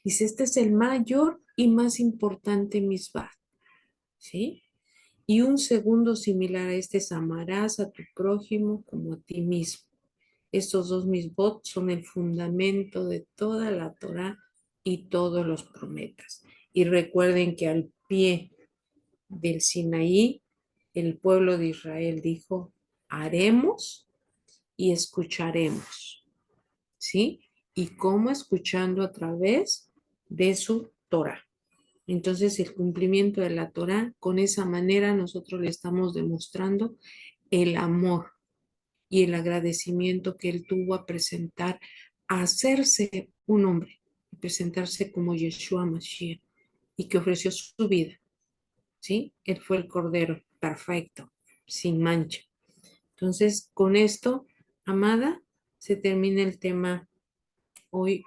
Dice, este es el mayor y más importante misbah, ¿sí? Y un segundo similar a este es amarás a tu prójimo como a ti mismo. Estos dos misbot son el fundamento de toda la Torah y todos los profetas. Y recuerden que al pie del Sinaí, el pueblo de Israel dijo, haremos y escucharemos, ¿sí? ¿Y cómo? Escuchando a través de su Torah. Entonces, el cumplimiento de la Torah, con esa manera nosotros le estamos demostrando el amor y el agradecimiento que él tuvo a presentar, a hacerse un hombre, a presentarse como Yeshua Mashiach y que ofreció su vida, ¿sí? Él fue el Cordero perfecto, sin mancha. Entonces, con esto, amada, se termina el tema hoy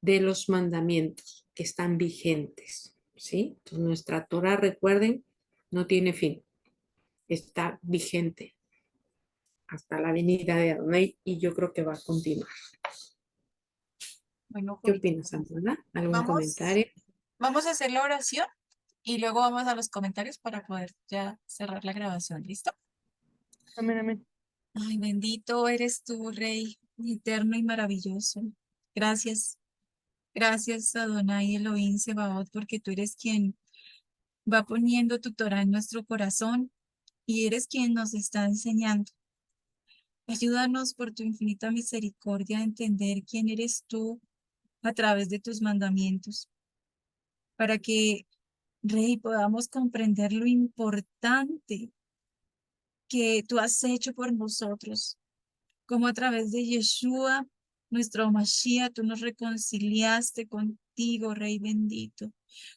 de los mandamientos que están vigentes, ¿sí? Entonces, nuestra Torah, recuerden, no tiene fin, está vigente hasta la venida de Adonai y yo creo que va a continuar. Bueno, ¿Qué Jovita, opinas, Santana? ¿Algún vamos, comentario? vamos a hacer la oración y luego vamos a los comentarios para poder ya cerrar la grabación. ¿Listo? Amén, amén. Ay, bendito eres tú, Rey, eterno y maravilloso. Gracias, gracias, Adonai Elohim Sebaot, porque tú eres quien va poniendo tu Torah en nuestro corazón y eres quien nos está enseñando. Ayúdanos por tu infinita misericordia a entender quién eres tú a través de tus mandamientos, para que, Rey, podamos comprender lo importante que tú has hecho por nosotros, como a través de Yeshua, nuestro Mashiach, tú nos reconciliaste contigo, Rey bendito,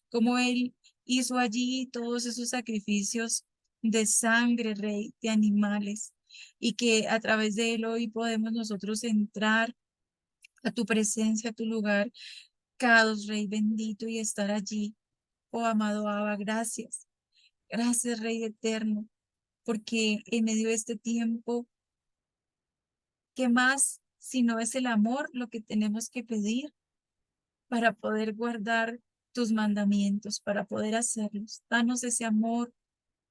como Él hizo allí todos esos sacrificios de sangre, Rey, de animales, y que a través de Él hoy podemos nosotros entrar a tu presencia, a tu lugar, Kados, Rey bendito, y estar allí. Oh, amado Abba, gracias. Gracias, Rey eterno, porque en medio de este tiempo, ¿qué más si no es el amor lo que tenemos que pedir para poder guardar tus mandamientos, para poder hacerlos? Danos ese amor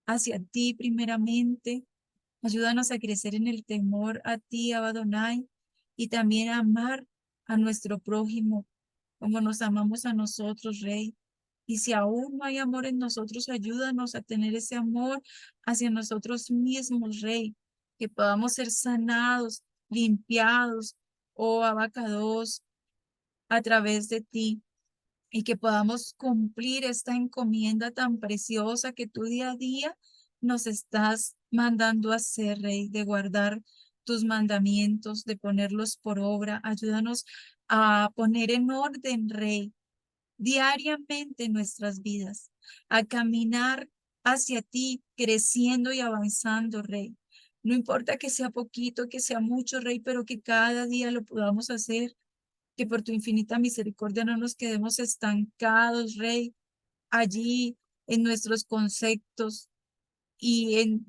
hacia ti primeramente. Ayúdanos a crecer en el temor a ti, Abba Adonai, y también a amar a nuestro prójimo como nos amamos a nosotros, Rey. Y si aún no hay amor en nosotros, ayúdanos a tener ese amor hacia nosotros mismos, Rey, que podamos ser sanados, limpiados, oh abacados, a través de ti, y que podamos cumplir esta encomienda tan preciosa que tú día a día nos estás mandando a hacer, Rey, de guardar tus mandamientos, de ponerlos por obra. Ayúdanos a poner en orden, Rey, diariamente en nuestras vidas, a caminar hacia ti, creciendo y avanzando, Rey. No importa que sea poquito, que sea mucho, Rey, pero que cada día lo podamos hacer, que por tu infinita misericordia no nos quedemos estancados, Rey, allí en nuestros conceptos y en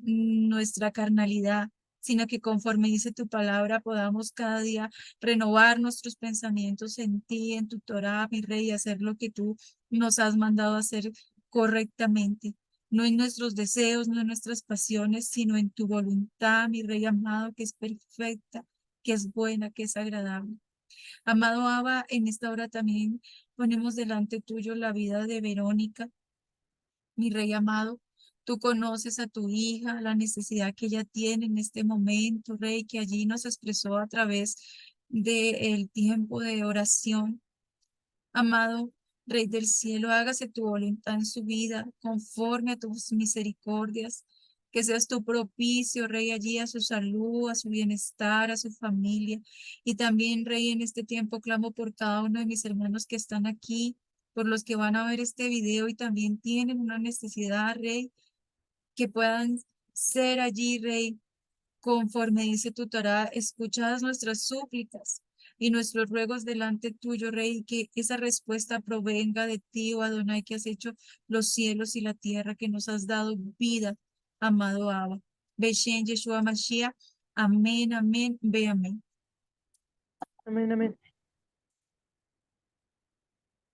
nuestra carnalidad, sino que conforme dice tu palabra podamos cada día renovar nuestros pensamientos en ti, en tu Torah, mi Rey, y hacer lo que tú nos has mandado hacer correctamente. No en nuestros deseos, no en nuestras pasiones, sino en tu voluntad, mi Rey amado, que es perfecta, que es buena, que es agradable. Amado Abba, en esta hora también ponemos delante tuyo la vida de Verónica, mi Rey amado. Tú conoces a tu hija, la necesidad que ella tiene en este momento, Rey, que allí nos expresó a través del tiempo de oración. Amado Rey del cielo, hágase tu voluntad en su vida, conforme a tus misericordias, que seas tu propicio, Rey, allí a su salud, a su bienestar, a su familia. Y también, Rey, en este tiempo clamo por cada uno de mis hermanos que están aquí, por los que van a ver este video y también tienen una necesidad, Rey, que puedan ser allí, Rey, conforme dice tu Torá, escuchadas nuestras súplicas y nuestros ruegos delante tuyo, Rey, que esa respuesta provenga de ti, oh Adonai, que has hecho los cielos y la tierra, que nos has dado vida, amado Abba. Beshen Yeshua Mashiach. Amén, amén, ve amén. Amén, amén.